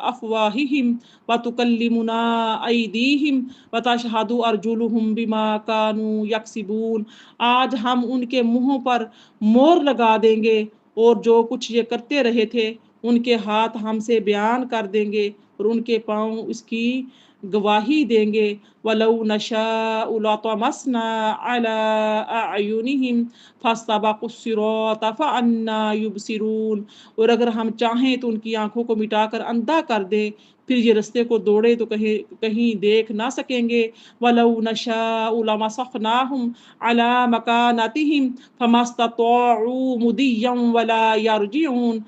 افواہہم وتکلمنا ایدیہم وتشہد ارجلہم بما کانوا یکسبون، آج ہم ان کے منہوں پر مور لگا دیں گے اور جو کچھ یہ کرتے رہے تھے ان کے ہاتھ ہم سے بیان کر دیں گے اور ان کے پاؤں اس کی گواہی دیں گے۔ وَلَوْ نَشَاءُ لَطَمَسْنَا عَلَىٰ أَعْيُنِهِمْ فَاسْتَبَقُوا الصِّرَاطَ فَأَنَّىٰ يُبْصِرُونَ، اور اگر ہم چاہیں تو ان کی آنکھوں کو مٹا کر اندھا کر دیں، پھر یہ رستے کو دوڑے تو کہیں دیکھ نہ سکیں گے۔ وَلَوْ نَشَاءُ لَمَسَخْنَاهُمْ عَلَىٰ مَكَانَتِهِمْ فَمَا اسْتَطَاعُوا مُضِيًّا وَلَا يَرْجِعُونَ۔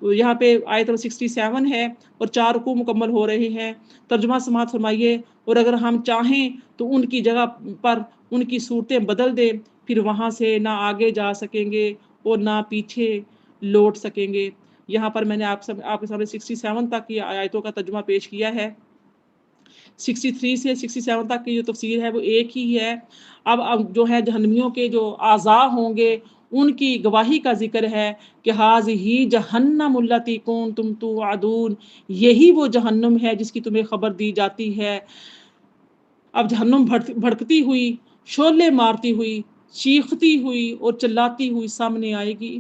یہاں پہ آیت 67 ہے اور 4 رکوع مکمل ہو رہے ہیں۔ ترجمہ سماعت فرمائیے، اور اگر ہم چاہیں تو ان کی جگہ پر ان کی صورتیں بدل دیں، پھر وہاں سے نہ آگے جا سکیں گے اور نہ پیچھے لوٹ سکیں گے۔ یہاں پر میں نے آپ کے سامنے 67 تک کی آیتوں کا ترجمہ پیش کیا ہے۔ 63 سے 67 تک کی جو تفسیر ہے وہ ایک ہی ہے۔ اب جو ہے جہنمیوں کے جو اعضاء ہوں گے ان کی گواہی کا ذکر ہے کہ ہی جہنم التی کنتم توعدون، یہی وہ جہنم ہے جس کی تمہیں خبر دی جاتی ہے۔ اب جہنم بھڑکتی ہوئی، شعلے مارتی ہوئی، چیختی ہوئی اور چلاتی ہوئی سامنے آئے گی،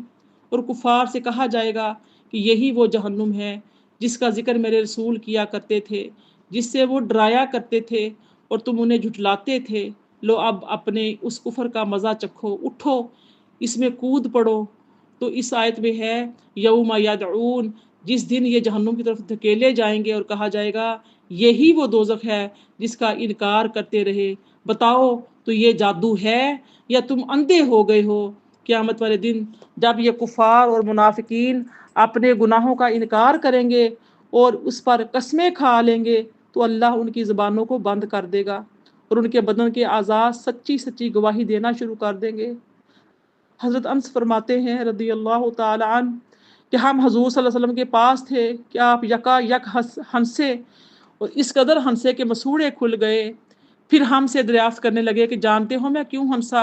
اور کفار سے کہا جائے گا کہ یہی وہ جہنم ہے جس کا ذکر میرے رسول کیا کرتے تھے، جس سے وہ ڈرایا کرتے تھے اور تم انہیں جھٹلاتے تھے۔ لو اب اپنے اس کفر کا مزہ چکھو، اٹھو اس میں کود پڑو۔ تو اس آیت میں ہے یوم یدعون، جس دن یہ جہنم کی طرف دھکیلے جائیں گے اور کہا جائے گا یہی وہ دوزخ ہے جس کا انکار کرتے رہے، بتاؤ تو یہ جادو ہے یا تم اندھے ہو گئے ہو؟ قیامت والے دن جب یہ کفار اور منافقین اپنے گناہوں کا انکار کریں گے اور اس پر قسمیں کھا لیں گے تو اللہ ان کی زبانوں کو بند کر دے گا اور ان کے بدن کے اعضاء سچی سچی گواہی دینا شروع کر دیں گے۔ حضرت انس فرماتے ہیں رضی اللہ تعالی عنہ کہ ہم حضور صلی اللہ علیہ وسلم کے پاس تھے کہ آپ یکا یک ہنسے اور اس قدر ہنسے کہ مسوڑے کھل گئے۔ پھر ہم سے دریافت کرنے لگے کہ جانتے ہو میں کیوں ہنسا؟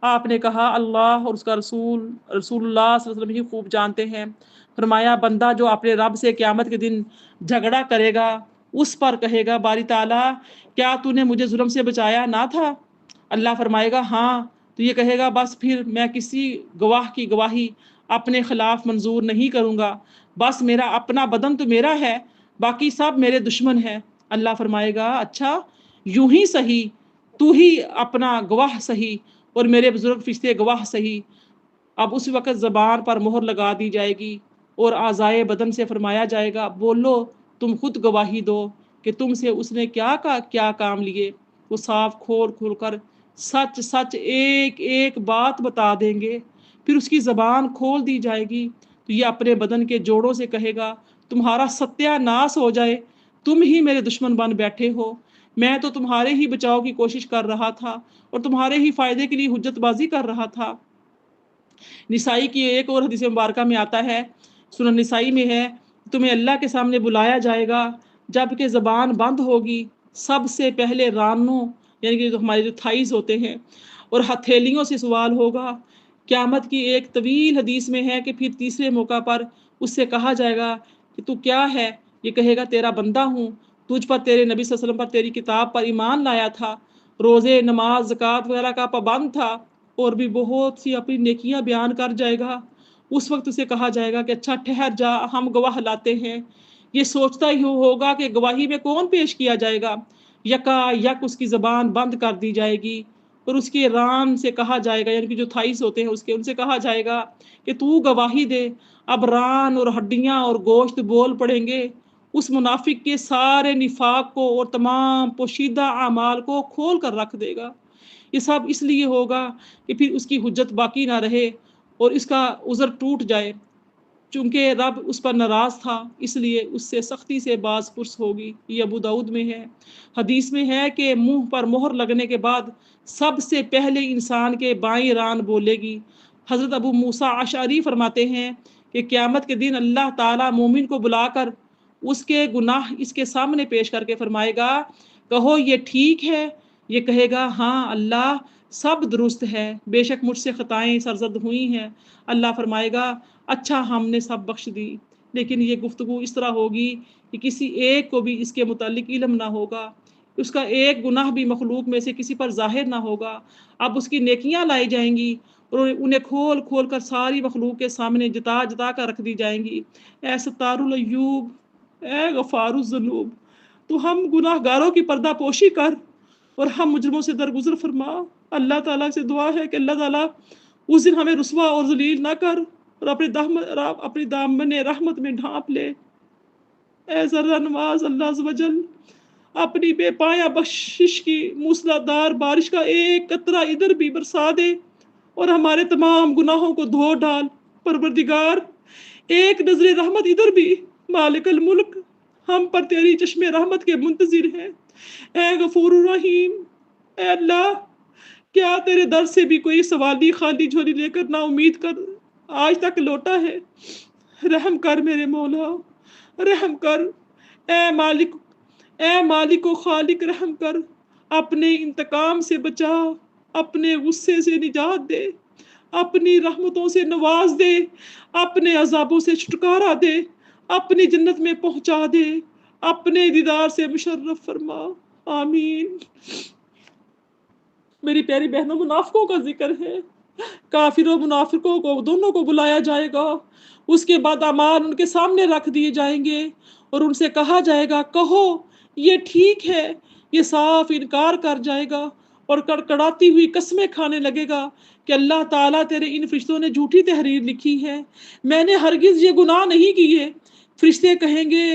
آپ نے کہا اللہ اور اس کا رسول اللہ صلی اللہ علیہ وسلم ہی خوب جانتے ہیں۔ فرمایا بندہ جو اپنے رب سے قیامت کے دن جھگڑا کرے گا اس پر کہے گا باری تعالیٰ کیا تو نے مجھے ظلم سے بچایا نہ تھا؟ اللہ فرمائے گا ہاں، تو یہ کہے گا بس پھر میں کسی گواہ کی گواہی اپنے خلاف منظور نہیں کروں گا، بس میرا اپنا بدن تو میرا ہے، باقی سب میرے دشمن ہیں۔ اللہ فرمائے گا اچھا یوں ہی صحیح، تو ہی اپنا گواہ صحیح اور میرے بزرگ فرشتے گواہ صحیح۔ اب اس وقت زبان پر مہر لگا دی جائے گی اور اعضائے بدن سے فرمایا جائے گا بولو تم خود گواہی دو کہ تم سے اس نے کیا کام لیے۔ وہ صاف کھول کھول کر سچ سچ ایک ایک بات بتا دیں گے۔ پھر اس کی زبان کھول دی جائے گی تو یہ اپنے بدن کے جوڑوں سے کہے گا تمہارا ستیہ ناس ہو جائے، تم ہی میرے دشمن بن بیٹھے ہو، میں تو تمہارے ہی بچاؤ کی کوشش کر رہا تھا اور تمہارے ہی فائدے کے لیے حجت بازی کر رہا تھا۔ نسائی کی ایک اور حدیث مبارکہ میں آتا ہے، سنن نسائی میں ہے، تمہیں اللہ کے سامنے بلایا جائے گا جب کہ زبان بند ہوگی، سب سے پہلے رانوں یعنی کہ ہمارے جو تھائیز ہوتے ہیں اور ہتھیلیوں سے سوال ہوگا۔ قیامت کی ایک طویل حدیث میں ہے کہ پھر تیسرے موقع پر اس سے کہا جائے گا کہ تو کیا ہے؟ یہ کہے گا تیرا بندہ ہوں، تجھ پر تیرے نبی صلی اللہ علیہ وسلم پر تیری کتاب پر ایمان لایا تھا، روزے نماز زکوٰۃ وغیرہ کا پابند تھا اور بھی بہت سی اپنی نیکیاں بیان کر جائے گا۔ اس وقت اسے کہا جائے گا کہ اچھا ٹھہر جا ہم گواہ لاتے ہیں۔ یہ سوچتا ہی ہوگا کہ گواہی میں کون پیش کیا جائے گا۔ یکا یک اس کی زبان بند کر دی جائے گی اور اس کے ران سے کہا جائے گا یعنی کہ جو تھائیس ہوتے ہیں ان سے کہا جائے گا کہ تو گواہی دے۔ اب ران اور ہڈیاں اور گوشت بول پڑیں گے، اس منافق کے سارے نفاق کو اور تمام پوشیدہ اعمال کو کھول کر رکھ دے گا۔ یہ سب اس لیے ہوگا کہ پھر اس کی حجت باقی نہ رہے اور اس کا عذر ٹوٹ جائے، چونکہ رب اس پر ناراض تھا اس لیے اس سے سختی سے باز پرس ہوگی۔ یہ ابو داؤد میں ہے۔ حدیث میں ہے کہ منہ پر مہر لگنے کے بعد سب سے پہلے انسان کے بائیں ران بولے گی۔ حضرت ابو موسیٰ اشعری فرماتے ہیں کہ قیامت کے دن اللہ تعالیٰ مومن کو بلا کر اس کے گناہ اس کے سامنے پیش کر کے فرمائے گا کہو یہ ٹھیک ہے؟ یہ کہے گا ہاں اللہ سب درست ہے، بے شک مجھ سے خطائیں سرزد ہوئی ہیں۔ اللہ فرمائے گا اچھا ہم نے سب بخش دی، لیکن یہ گفتگو اس طرح ہوگی کہ کسی ایک کو بھی اس کے متعلق علم نہ ہوگا، اس کا ایک گناہ بھی مخلوق میں سے کسی پر ظاہر نہ ہوگا۔ اب اس کی نیکیاں لائی جائیں گی اور انہیں کھول کھول کر ساری مخلوق کے سامنے جتا جتا کر رکھ دی جائیں گی۔ اے ستار العیوب، اے غفار الذنوب، تو ہم گناہ گاروں کی پردہ پوشی کر اور ہم مجرموں سے درگزر فرما۔ اللہ تعالیٰ سے دعا ہے کہ اللہ تعالیٰ اس دن ہمیں رسوا اور ذلیل نہ کر اور اپنی دامن رحمت میں ڈھانپ لے۔ اے ذرہ نواز اللہ عز و جل اپنی بے پایہ بخشش کی موسلادھار بارش کا ایک قطرہ ادھر بھی برسا دے اور ہمارے تمام گناہوں کو دھو ڈال۔ پروردگار ایک نظر رحمت ادھر بھی، مالک الملک ہم پر تیری چشم رحمت کے منتظر ہیں۔ اے غفور الرحیم، اے اللہ کیا تیرے در سے بھی کوئی سوالی خالی جھولی لے کر نا امید کر آج تک لوٹا ہے؟ رحم کر میرے مولا، رحم کر۔ اے مالک و خالق رحم کر، اپنے انتقام سے بچا، اپنے غصے سے نجات دے، اپنی رحمتوں سے نواز دے، اپنے عذابوں سے چھٹکارا دے، اپنی جنت میں پہنچا دے، اپنے دیدار سے مشرف فرما، آمین۔ میری پیاری بہنوں، منافقوں کا ذکر ہے۔ کافروں منافقوں کو دونوں کو بلایا جائے گا، اس کے بعد اعمال ان کے سامنے رکھ دیے جائیں گے اور ان سے کہا جائے گا کہو یہ ٹھیک ہے؟ یہ صاف انکار کر جائے گا اور کڑکڑاتی ہوئی قسمیں کھانے لگے گا کہ اللہ تعالیٰ تیرے ان فرشتوں نے جھوٹی تحریر لکھی ہے، میں نے ہرگز یہ گناہ نہیں کیے۔ فرشتے کہیں گے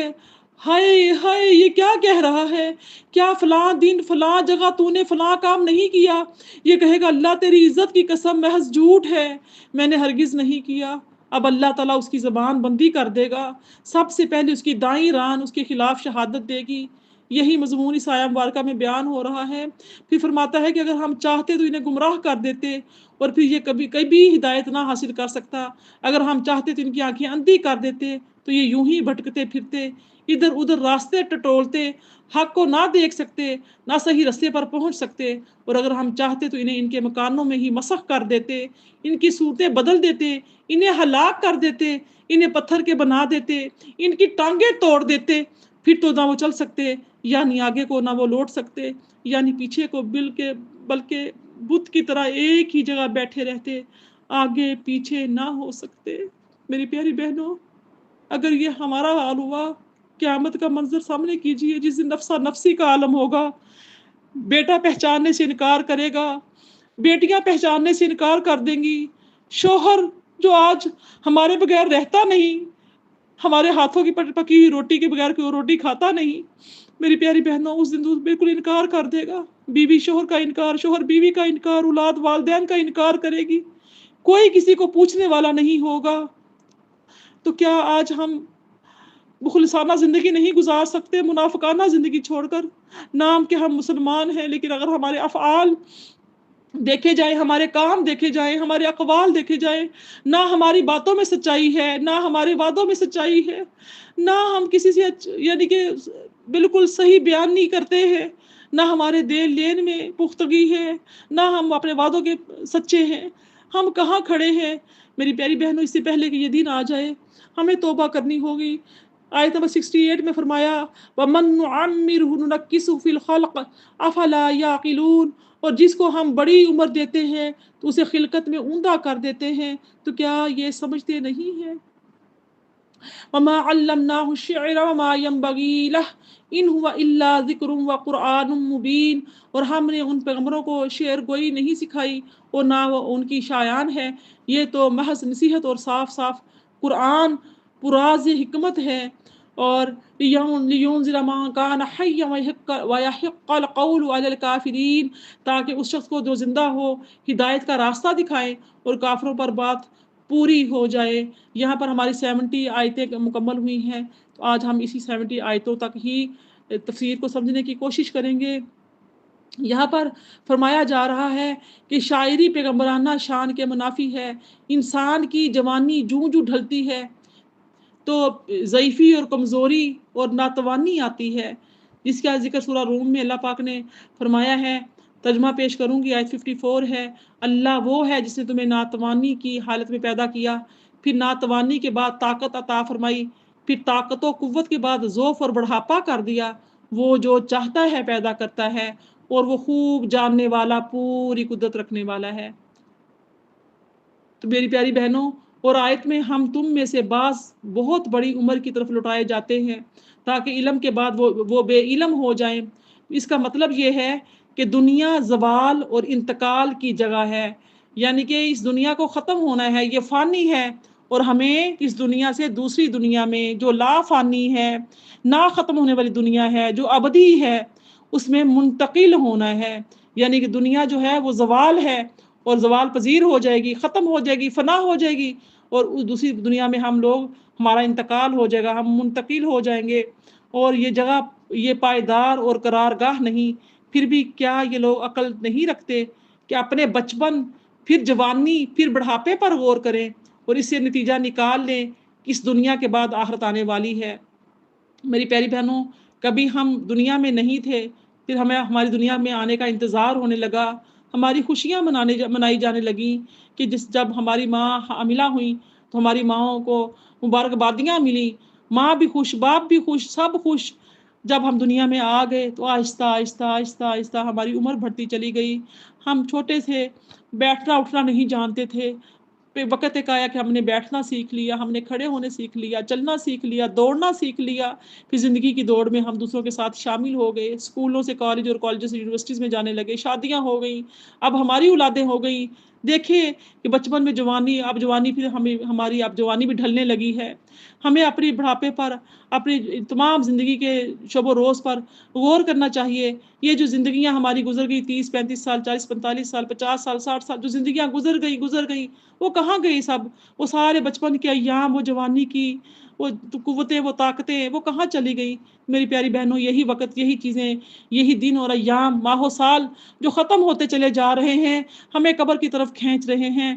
ہائے ہائے یہ کیا کہہ رہا ہے، کیا فلاں دن فلاں جگہ تو نے فلاں کام نہیں کیا، یہ کہے گا اللہ تیری عزت کی قسم محض جھوٹ ہے، میں نے ہرگز نہیں کیا۔ اب اللہ تعالیٰ اس کی زبان بندی کر دے گا، سب سے پہلے اس کی دائیں ران اس کے خلاف شہادت دے گی۔ یہی مضمون اس آیہ مبارکہ میں بیان ہو رہا ہے۔ پھر فرماتا ہے کہ اگر ہم چاہتے تو انہیں گمراہ کر دیتے اور پھر یہ کبھی کبھی ہدایت نہ حاصل کر سکتا، اگر ہم چاہتے تو ان کی آنکھیں اندھی کر دیتے تو یہ یوں ہی بھٹکتے پھرتے، ادھر ادھر راستے ٹٹولتے، حق کو نہ دیکھ سکتے، نہ صحیح رستے پر پہنچ سکتے، اور اگر ہم چاہتے تو انہیں ان کے مکانوں میں ہی مسخ کر دیتے، ان کی صورتیں بدل دیتے، انہیں ہلاک کر دیتے، انہیں پتھر کے بنا دیتے، ان کی ٹانگیں توڑ دیتے، پھر تو نہ وہ چل سکتے، یعنی آگے کو نہ وہ لوٹ سکتے، یعنی پیچھے کو بلکہ بت کی طرح ایک ہی جگہ بیٹھے رہتے، آگے پیچھے نہ ہو سکتے۔ میری پیاری بہنوں، اگر یہ ہمارا حال ہوا، قیامت کا منظر سامنے کیجئے جس دن نفسا نفسی کا عالم ہوگا، بیٹا پہچاننے سے انکار کرے گا، بیٹیاں پہچاننے سے انکار کر دیں گی، شوہر جو آج ہمارے بغیر رہتا نہیں، ہمارے ہاتھوں کی پکی ہوئی روٹی کے بغیر کوئی روٹی کھاتا نہیں، میری پیاری بہنوں اس دن تو بالکل انکار کر دے گا۔ بیوی شوہر کا انکار، شوہر بیوی کا انکار، اولاد والدین کا انکار کرے گی، کوئی کسی کو پوچھنے والا نہیں ہوگا۔ تو کیا آج ہم مخلصانہ زندگی نہیں گزار سکتے منافقانہ زندگی چھوڑ کر؟ نام کہ ہم مسلمان ہیں، لیکن اگر ہمارے افعال دیکھے جائیں، ہمارے کام دیکھے جائیں، ہمارے اقوال دیکھے جائیں، نہ ہماری باتوں میں سچائی ہے، نہ ہمارے وعدوں میں سچائی ہے، نہ ہم کسی سے یعنی کہ بالکل صحیح بیان نہیں کرتے ہیں، نہ ہمارے دین لین میں پختگی ہے، نہ ہم اپنے وعدوں کے سچے ہیں، ہم کہاں کھڑے ہیں؟ میری پیاری بہنوں، اس سے پہلے کہ یہ دن آ جائے ہمیں توبہ کرنی ہوگی۔ آیت نمبر 68 میں فرمایا وَمَن نُعَمِّرْهُ نُنَكِّسْهُ فِي الْخَلْقِ أَفَلَا يَعْقِلُونَ، اور جس کو ہم بڑی عمر دیتے ہیں تو اسے خلقت میں اوندا کر دیتے ہیں، تو کیا یہ سمجھتے نہیں ہیں؟ وَمَا عَلَّمْنَاهُ الشِّعْرَ وَمَا يَنبَغِي لَهُ إِنْ هُوَ إِلَّا ذِكْرٌ وَقُرْآنٌ مُبِينٌ، اور ہم نے ان پیغمبروں کو شعر گوئی نہیں سکھائی اور نہ وہ ان کی شایان ہے، یہ تو محض نصیحت اور صاف صاف قرآن پراز حکمت ہے، اور لِيُنذِرَ مَن كَانَ حَيًّا وَيَحِقَّ الْقَوْلُ عَلَى الْكَافِرِينَ، تاکہ اس شخص کو جو زندہ ہو ہدایت کا راستہ دکھائیں اور کافروں پر بات پوری ہو جائے۔ یہاں پر ہماری 70 آیتیں مکمل ہوئی ہیں، تو آج ہم اسی 70 آیتوں تک ہی تفسیر کو سمجھنے کی کوشش کریں گے۔ یہاں پر فرمایا جا رہا ہے کہ شاعری پیغمبرانہ شان کے منافی ہے، انسان کی جوانی جوں جوں ڈھلتی ہے تو ضعیفی اور کمزوری اور ناتوانی آتی ہے، جس کا ذکر سورہ روم میں اللہ پاک نے فرمایا ہے۔ ترجمہ پیش کروں گی، آیت 54 ہے، اللہ وہ ہے جس نے تمہیں ناتوانی کی حالت میں پیدا کیا، پھر ناتوانی کے بعد طاقت عطا فرمائی، پھر طاقت و قوت کے بعد ضعف اور بڑھاپا کر دیا، وہ جو چاہتا ہے پیدا کرتا ہے، اور وہ خوب جاننے والا پوری قدرت رکھنے والا ہے۔ تو میری پیاری بہنوں، اور آیت میں ہم تم میں سے بعض بہت بڑی عمر کی طرف لٹائے جاتے ہیں تاکہ علم کے بعد وہ بے علم ہو جائیں۔ اس کا مطلب یہ ہے کہ دنیا زوال اور انتقال کی جگہ ہے، یعنی کہ اس دنیا کو ختم ہونا ہے، یہ فانی ہے، اور ہمیں اس دنیا سے دوسری دنیا میں جو لا فانی ہے، نہ ختم ہونے والی دنیا ہے، جو ابدی ہے، اس میں منتقل ہونا ہے۔ یعنی کہ دنیا جو ہے وہ زوال ہے اور زوال پذیر ہو جائے گی، ختم ہو جائے گی، فنا ہو جائے گی، اور اس دوسری دنیا میں ہمارا انتقال ہو جائے گا، ہم منتقل ہو جائیں گے، اور یہ جگہ یہ پائیدار اور قرارگاہ نہیں۔ پھر بھی کیا یہ لوگ عقل نہیں رکھتے کہ اپنے بچپن، پھر جوانی، پھر بڑھاپے پر غور کریں اور اس سے نتیجہ نکال لیں کہ اس دنیا کے بعد آخرت آنے والی ہے۔ میری پیاری بہنوں، کبھی ہم دنیا میں نہیں تھے، پھر ہمیں ہماری دنیا میں آنے کا انتظار ہونے لگا، ہماری خوشیاں منائی جانے لگیں کہ جب ہماری ماں حاملہ ہوئیں تو ہماری ماؤں کو مبارکبادیاں ملیں، ماں بھی خوش، باپ بھی خوش، سب خوش۔ جب ہم دنیا میں آ گئے تو آہستہ آہستہ آہستہ آہستہ ہماری عمر بڑھتی چلی گئی، ہم چھوٹے تھے، بیٹھنا اٹھنا نہیں جانتے تھے، پھر وقت ایک آیا کہ ہم نے بیٹھنا سیکھ لیا، ہم نے کھڑے ہونے سیکھ لیا، چلنا سیکھ لیا، دوڑنا سیکھ لیا، پھر زندگی کی دوڑ میں ہم دوسروں کے ساتھ شامل ہو گئے، اسکولوں سے کالج اور کالجوں سے یونیورسٹیز میں جانے لگے، شادیاں ہو گئیں، اب ہماری اولادیں ہو گئیں، دیکھیں کہ بچپن میں جوانی، اب جوانی پھر ہماری اب جوانی بھی ڈھلنے لگی ہے، ہمیں اپنی بڑھاپے پر، اپنی تمام زندگی کے شب و روز پر غور کرنا چاہیے۔ یہ جو زندگیاں ہماری گزر گئی 30-35 سال، 40-45 سال، 50 سال، 60 سال، جو زندگیاں گزر گئی وہ کہاں گئی سب؟ وہ سارے بچپن کے ایام، وہ جوانی کی وہ قوتیں، وہ طاقتیں، وہ کہاں چلی گئی؟ میری پیاری بہنوں، یہی وقت، یہی چیزیں، یہی دن اور ایام، ماہ و سال جو ختم ہوتے چلے جا رہے ہیں، ہمیں قبر کی طرف کھینچ رہے ہیں۔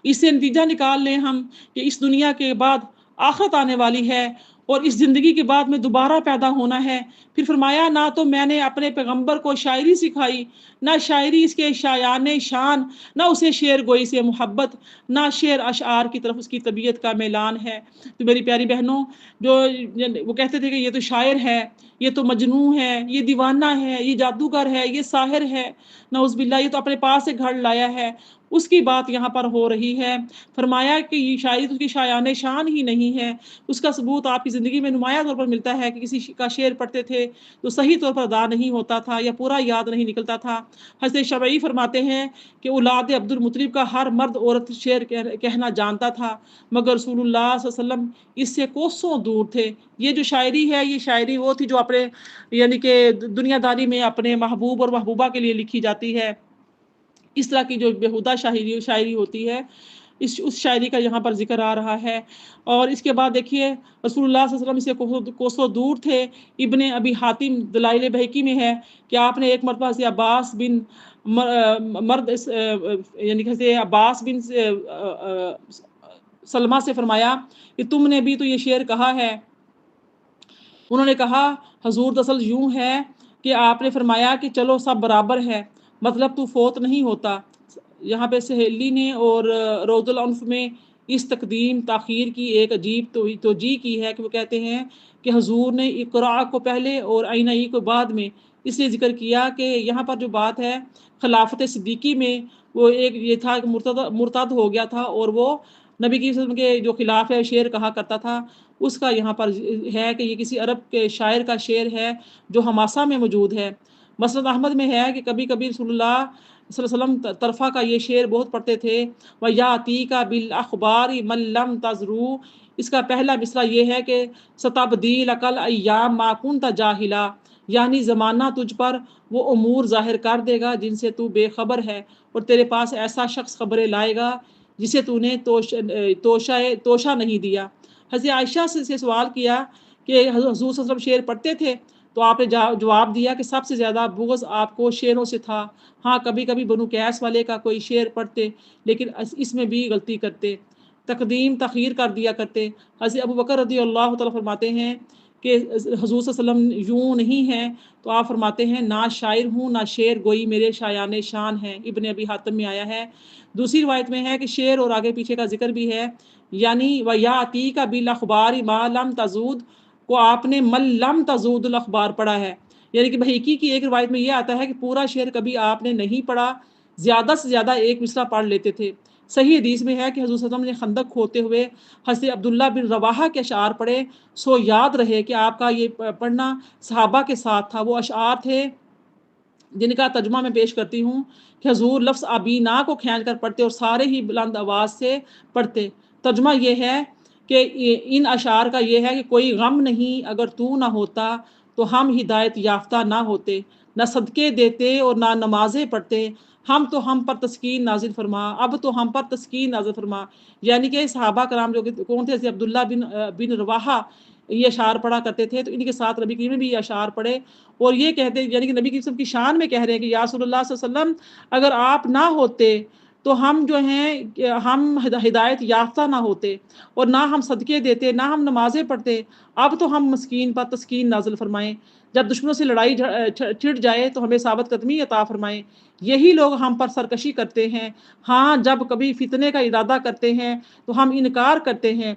اس سے نتیجہ نکال لیں ہم کہ اس دنیا کے بعد آخرت آنے والی ہے، اور اس زندگی کے بعد میں دوبارہ پیدا ہونا ہے۔ پھر فرمایا، نہ تو میں نے اپنے پیغمبر کو شاعری سکھائی، نہ شاعری اس کے شایان شان، نہ اسے شعر گوئی سے محبت، نہ شعر اشعار کی طرف اس کی طبیعت کا میلان ہے۔ تو میری پیاری بہنوں، جو وہ کہتے تھے کہ یہ تو شاعر ہے، یہ تو مجنون ہے، یہ دیوانہ ہے، یہ جادوگر ہے، یہ ساحر ہے، نعوذ باللہ، یہ تو اپنے پاس سے گھڑ لایا ہے، اس کی بات یہاں پر ہو رہی ہے۔ فرمایا کہ یہ شاعری تو اس کی شایان شان ہی نہیں ہے، اس کا ثبوت آپ کی زندگی میں نمایاں طور پر ملتا ہے کہ کسی کا شعر پڑھتے تھے تو صحیح طور پر ادا نہیں ہوتا تھا یا پورا یاد نہیں نکلتا تھا۔ حضرت شبعی فرماتے ہیں کہ اولاد عبد المطلب کا ہر مرد عورت شعر کہنا جانتا تھا، مگر رسول اللہ صلی اللہ علیہ وسلم اس سے کوسوں دور تھے۔ یہ جو شاعری ہے، یہ شاعری وہ تھی جو اپنے یعنی کہ دنیا داری میں اپنے محبوب اور محبوبہ کے لیے لکھی جاتی ہے۔ اس طرح کی جو بیہودہ شاعری ہوتی ہے، اس شاعری کا یہاں پر ذکر آ رہا ہے۔ اور اس کے بعد دیکھیے، رسول اللہ صلی اللہ علیہ وسلم سے کوسوں دور تھے۔ ابن ابی حاتم دلائل بہقی میں ہے کہ آپ نے ایک مرتبہ سے عباس بن مرد یعنی کہ عباس بن سلمہ سے فرمایا کہ تم نے بھی تو یہ شعر کہا ہے۔ انہوں نے کہا، حضور دراصل یوں ہے کہ آپ نے فرمایا کہ چلو سب برابر ہے، مطلب تو فوت نہیں ہوتا۔ یہاں پہ سہیلی نے اور روض العنف میں اس تقدیم تاخیر کی ایک عجیب توجیہ کی ہے کہ وہ کہتے ہیں کہ حضور نے اقرا کو پہلے اور عینئی کو بعد میں اس لیے ذکر کیا کہ یہاں پر جو بات ہے خلافت صدیقی میں، وہ ایک یہ تھا کہ مرتد ہو گیا تھا، اور وہ نبی کی وسلم کے جو خلاف ہے شعر کہا کرتا تھا، اس کا یہاں پر ہے کہ یہ کسی عرب کے شاعر کا شعر ہے جو حماسہ میں موجود ہے۔ مسند احمد میں ہے کہ کبھی کبھی رسول اللہ صلی اللہ علیہ وسلم طرفہ کا یہ شعر بہت پڑھتے تھے، وَيَأْتِيكَ بِالْأَخْبَارِ مَن لَّمْ تَزْرُ۔ اس کا پہلا مصرع یہ ہے کہ سَتَبْدِيلَكَ الْأَيَّامُ مَا كُنتَ جَاهِلًا، یعنی زمانہ تجھ پر وہ امور ظاہر کر دے گا جن سے تو بے خبر ہے، اور تیرے پاس ایسا شخص خبریں لائے گا جسے تو نے توشہ نہیں دیا۔ حضرت عائشہ سے سوال کیا کہ حضور صلی اللہ علیہ وسلم شعر پڑھتے تھے، تو آپ نے جواب دیا کہ سب سے زیادہ بغض آپ کو شعروں سے تھا۔ ہاں، کبھی کبھی بنو قیس والے کا کوئی شعر پڑھتے، لیکن اس میں بھی غلطی کرتے، تقدیم تاخیر کر دیا کرتے۔ حضرت ابو بکر رضی اللہ تعالیٰ فرماتے ہیں کہ حضور صلی اللہ علیہ وسلم یوں نہیں ہیں، تو آپ فرماتے ہیں، نہ شاعر ہوں نہ شعر گوئی میرے شایان شان ہیں۔ ابن ابی حاتم میں آیا ہے۔ دوسری روایت میں ہے کہ شعر اور آگے پیچھے کا ذکر بھی ہے، یعنی وَيَأْتِيكَ بِالْأَخْبَارِ مَا لَمْ تَزُودْ کو آپ نے مَن لَّم تَزُودُ الْأَخْبَارِ پڑھا ہے، یعنی کہ بہیقی کی ایک روایت میں یہ آتا ہے کہ پورا شعر کبھی آپ نے نہیں پڑھا، زیادہ سے زیادہ ایک مصرع پڑھ لیتے تھے۔ صحیح حدیث میں ہے کہ حضور صلی اللہ علیہ وسلم نے خندق کھودتے ہوئے حضرت عبداللہ بن رواحہ کے اشعار پڑھے، سو یاد رہے کہ آپ کا یہ پڑھنا صحابہ کے ساتھ تھا۔ وہ اشعار تھے جن کا ترجمہ میں پیش کرتی ہوں کہ حضور لفظ ابینا کو کھینچ کر پڑھتے اور سارے ہی بلند آواز سے پڑھتے۔ ترجمہ یہ ہے کہ ان اشعار کا یہ ہے کہ کوئی غم نہیں اگر تو نہ ہوتا تو ہم ہدایت یافتہ نہ ہوتے، نہ صدقے دیتے اور نہ نمازیں پڑھتے، ہم پر تسکین نازل فرما، اب تو ہم پر تسکین نازل فرما۔ یعنی کہ صحابہ کرام جو کون تھے، حضرت عبداللہ بن رواحہ یہ اشعار پڑھا کرتے تھے، تو ان کے ساتھ نبی کریم نے بھی یہ اشعار پڑھے، اور یہ کہتے یعنی کہ نبی کی کی شان میں کہہ رہے ہیں کہ یا رسول اللہ صلی اللہ علیہ وسلم اگر آپ نہ ہوتے تو ہم جو ہیں ہم ہدایت یافتہ نہ ہوتے، اور نہ ہم صدقے دیتے، نہ ہم نمازیں پڑھتے، اب تو ہم مسکین پر تسکین نازل فرمائیں، جب دشمنوں سے لڑائی چھڑ جائے تو ہمیں ثابت قدمی عطا فرمائیں۔ یہی لوگ ہم پر سرکشی کرتے ہیں، ہاں جب کبھی فتنے کا ارادہ کرتے ہیں تو ہم انکار کرتے ہیں۔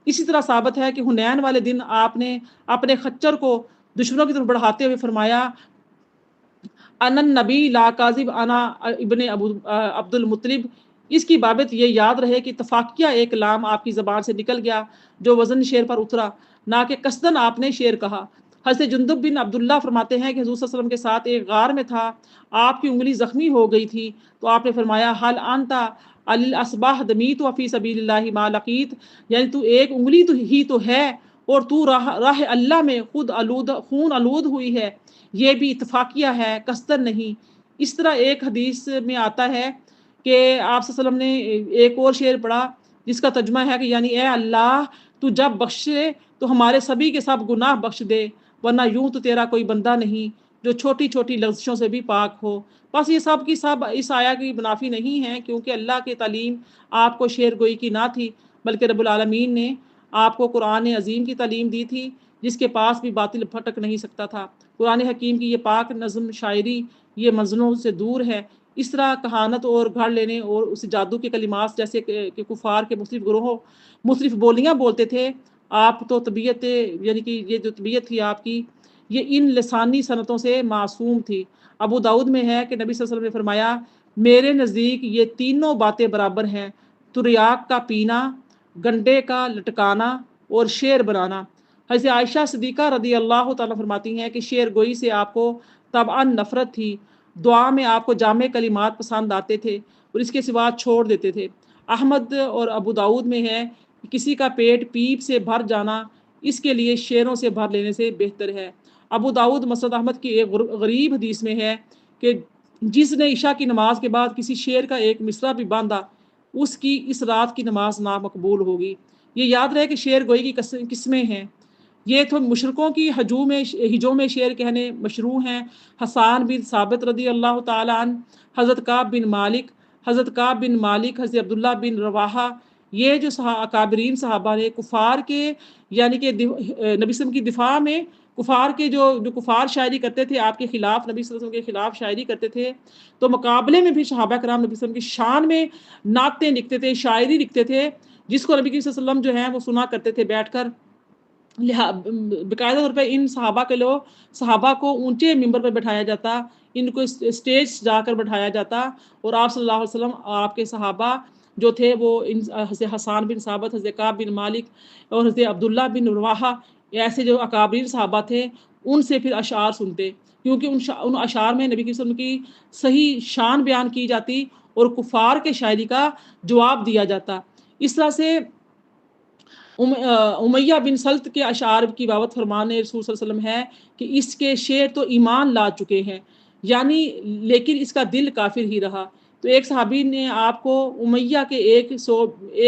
اسی طرح ثابت ہے کہ حنین والے دن آپ نے اپنے خچر کو دشمنوں کی طرف بڑھاتے ہوئے فرمایا، انا النبی لا کاذب انا ابن عبد المطلب۔ اس کی بابت یہ یاد رہے کہ اتفاقیہ ایک کلام آپ کی زبان سے نکل گیا جو وزن شعر پر اترا، نہ کہ قصدن آپ نے شعر کہا۔ حضرت جندب بن عبداللہ فرماتے ہیں کہ حضور صلی اللہ علیہ وسلم کے ساتھ ایک غار میں تھا، آپ کی انگلی زخمی ہو گئی تھی، تو آپ نے فرمایا حل انتا الاسباح دمیت فی سبیل اللہ ما لقیت، یعنی تو ایک انگلی تو ہے اور تو راہ اللہ میں خون آلود ہوئی ہے، یہ بھی اتفاقیہ ہے قصدن نہیں۔ اس طرح ایک حدیث میں آتا ہے کہ آپ صلی اللہ علیہ وسلم نے ایک اور شعر پڑھا جس کا ترجمہ ہے کہ یعنی اے اللہ تو جب بخشے تو ہمارے سبھی کے سب گناہ بخش دے، ورنہ یوں تو تیرا کوئی بندہ نہیں جو چھوٹی چھوٹی لغزشوں سے بھی پاک ہو۔ بس یہ سب کی سب اس آیا کی منافی نہیں ہیں، کیونکہ اللہ کی تعلیم آپ کو شعر گوئی کی نہ تھی، بلکہ رب العالمین نے آپ کو قرآن عظیم کی تعلیم دی تھی، جس کے پاس بھی باطل پھٹک نہیں سکتا تھا۔ قرآن حکیم کی یہ پاک نظم شاعری یہ منزلوں سے دور ہے۔ اس طرح کہانت اور گھڑ لینے اور اس جادو کے کلمات جیسے کہ کفار کے مختلف گروہوں مختلف بولیاں بولتے تھے، آپ تو طبیعت یعنی کہ یہ جو طبیعت تھی آپ کی یہ ان لسانی صنعتوں سے معصوم تھی۔ ابو داؤد میں ہے کہ نبی صلی اللہ علیہ وسلم نے فرمایا میرے نزدیک یہ تینوں باتیں برابر ہیں، تریاک کا پینا، گنڈے کا لٹکانا اور شعر بنانا۔ حضرت عائشہ صدیقہ رضی اللہ تعالیٰ فرماتی ہیں کہ شعر گوئی سے آپ کو طبعاً نفرت تھی، دعا میں آپ کو جامع کلمات پسند آتے تھے اور اس کے سوا چھوڑ دیتے تھے۔ احمد اور ابو داؤد میں ہے کہ کسی کا پیٹ پیپ سے بھر جانا اس کے لیے شعروں سے بھر لینے سے بہتر ہے۔ ابو داؤد مسند احمد کی ایک غریب حدیث میں ہے کہ جس نے عشاء کی نماز کے بعد کسی شعر کا ایک مصرع بھی باندھا اس کی اس رات کی نماز نامقبول ہوگی۔ یہ یاد رہے کہ شعر گوئی کی قسمیں ہیں، یہ تو مشرکوں کی ہجوں میں شعر کہنے مشروع ہیں۔ حسان بن ثابت رضی اللہ تعالیٰ عنہ، حضرت کعب بن مالک، حضرت عبداللہ بن رواحہ، یہ جو اکابرین صحابہ نے کفار کے یعنی کہ نبی صلی اللہ علیہ وسلم کی دفاع میں کفار کے جو کفار شاعری کرتے تھے آپ کے خلاف، نبی صلی اللہ علیہ وسلم کے خلاف شاعری کرتے تھے، تو مقابلے میں بھی صحابہ کرام نبی صلی اللہ علیہ وسلم کی شان میں نعتیں لکھتے تھے، شاعری لکھتے تھے، جس کو نبی صلی اللہ علیہ وسلم جو ہیں وہ سنا کرتے تھے بیٹھ کر۔ باقاعدہ طور پہ ان صحابہ کو اونچے ممبر پر بٹھایا جاتا، ان کو اسٹیج جا کر بٹھایا جاتا، اور آپ صلی اللہ علیہ وسلم آپ کے صحابہ جو تھے وہ حضرت حسان بن ثابت، حضرت کعب بن مالک اور حضرت عبداللہ بن رواحہ ایسے جو اکابرین صحابہ تھے ان سے پھر اشعار سنتے، کیونکہ ان اشعار میں نبی صلی اللہ علیہ وسلم کی صحیح شان بیان کی جاتی اور کفار کے شاعری کا جواب دیا جاتا۔ اس طرح سے امیہ بن سلط کے اشعار کی بابت فرمان رسول صلی اللہ علیہ وسلم ہے کہ اس کے شعر تو ایمان لا چکے ہیں، یعنی لیکن اس کا دل کافر ہی رہا۔ تو ایک صحابی نے آپ کو امیہ کے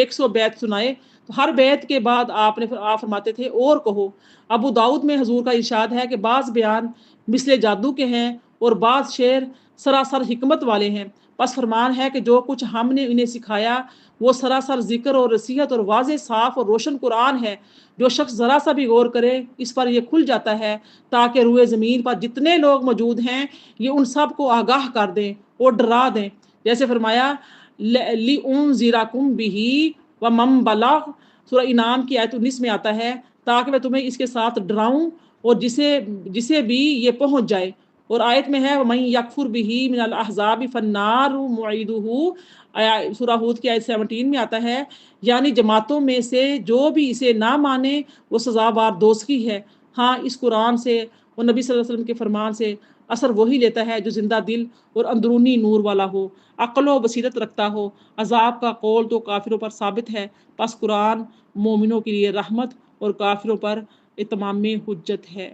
100 بیت سنائے، تو ہر بیت کے بعد آپ فرماتے تھے اور کہو۔ ابو داؤد میں حضور کا ارشاد ہے کہ بعض بیان مثل جادو کے ہیں اور بعض شعر سراسر حکمت والے ہیں، پس فرمان ہے کہ جو کچھ ہم نے انہیں سکھایا وہ سراسر ذکر اور نصیحت اور واضح صاف اور روشن قرآن ہے، جو شخص ذرا سا بھی غور کرے اس پر یہ کھل جاتا ہے تاکہ روئے زمین پر جتنے لوگ موجود ہیں یہ ان سب کو آگاہ کر دیں اور ڈرا دیں، جیسے فرمایا لِأُنذِرَكُم بِهِ وَمَن بَلَغَ، سورہ انعام کی آیت 19 میں آتا ہے تاکہ میں تمہیں اس کے ساتھ ڈراؤں اور جسے بھی یہ پہنچ جائے، اور آیت میں ہے وَمَن يَكْفُرْ بِهِ مِنَ الْأَحْزَابِ فَالنَّارُ مُوعِدُهُ، سورہ ہود کی آیت 17 میں آتا ہے یعنی جماعتوں میں سے جو بھی اسے نہ مانے وہ سزاوار دوزخی ہے۔ ہاں اس قرآن سے اور نبی صلی اللہ علیہ وسلم کے فرمان سے اثر وہی لیتا ہے جو زندہ دل اور اندرونی نور والا ہو، عقل و بصیرت رکھتا ہو۔ عذاب کا قول تو کافروں پر ثابت ہے، پس قرآن مومنوں کے لیے رحمت اور کافروں پر اتمام حجت ہے۔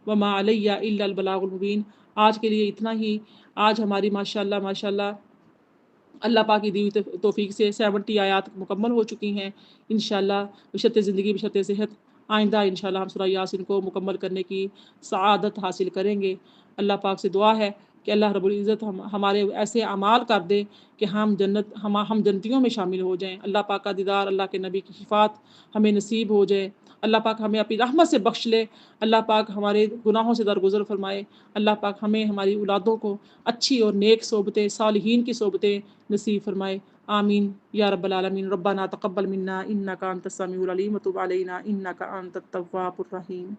وما علیہ الا البلاغ المبین۔ آج کے لیے اتنا ہی۔ آج ہماری ماشاءاللہ اللہ پاک کی دی ہوئی توفیق سے 70 آیات مکمل ہو چکی ہیں۔ انشاءاللہ بشرط زندگی بشرط صحت آئندہ انشاءاللہ ہم سورہ یاسین کو مکمل کرنے کی سعادت حاصل کریں گے۔ اللہ پاک سے دعا ہے کہ اللہ رب العزت ہمارے ایسے اعمال کر دے کہ ہم جنتیوں میں شامل ہو جائیں۔ اللہ پاک کا دیدار، اللہ کے نبی کی شفاعت ہمیں نصیب ہو جائے۔ اللہ پاک ہمیں اپنی رحمت سے بخش لے۔ اللہ پاک ہمارے گناہوں سے درگزر فرمائے۔ اللہ پاک ہمیں ہماری اولادوں کو اچھی اور نیک صحبتیں، صالحین کی صحبتیں نصیب فرمائے۔ آمین یا رب العالمین۔ ربنا تقبل منا انک انت السمیع العلیم وتب علینا انک انت التواب الرحیم۔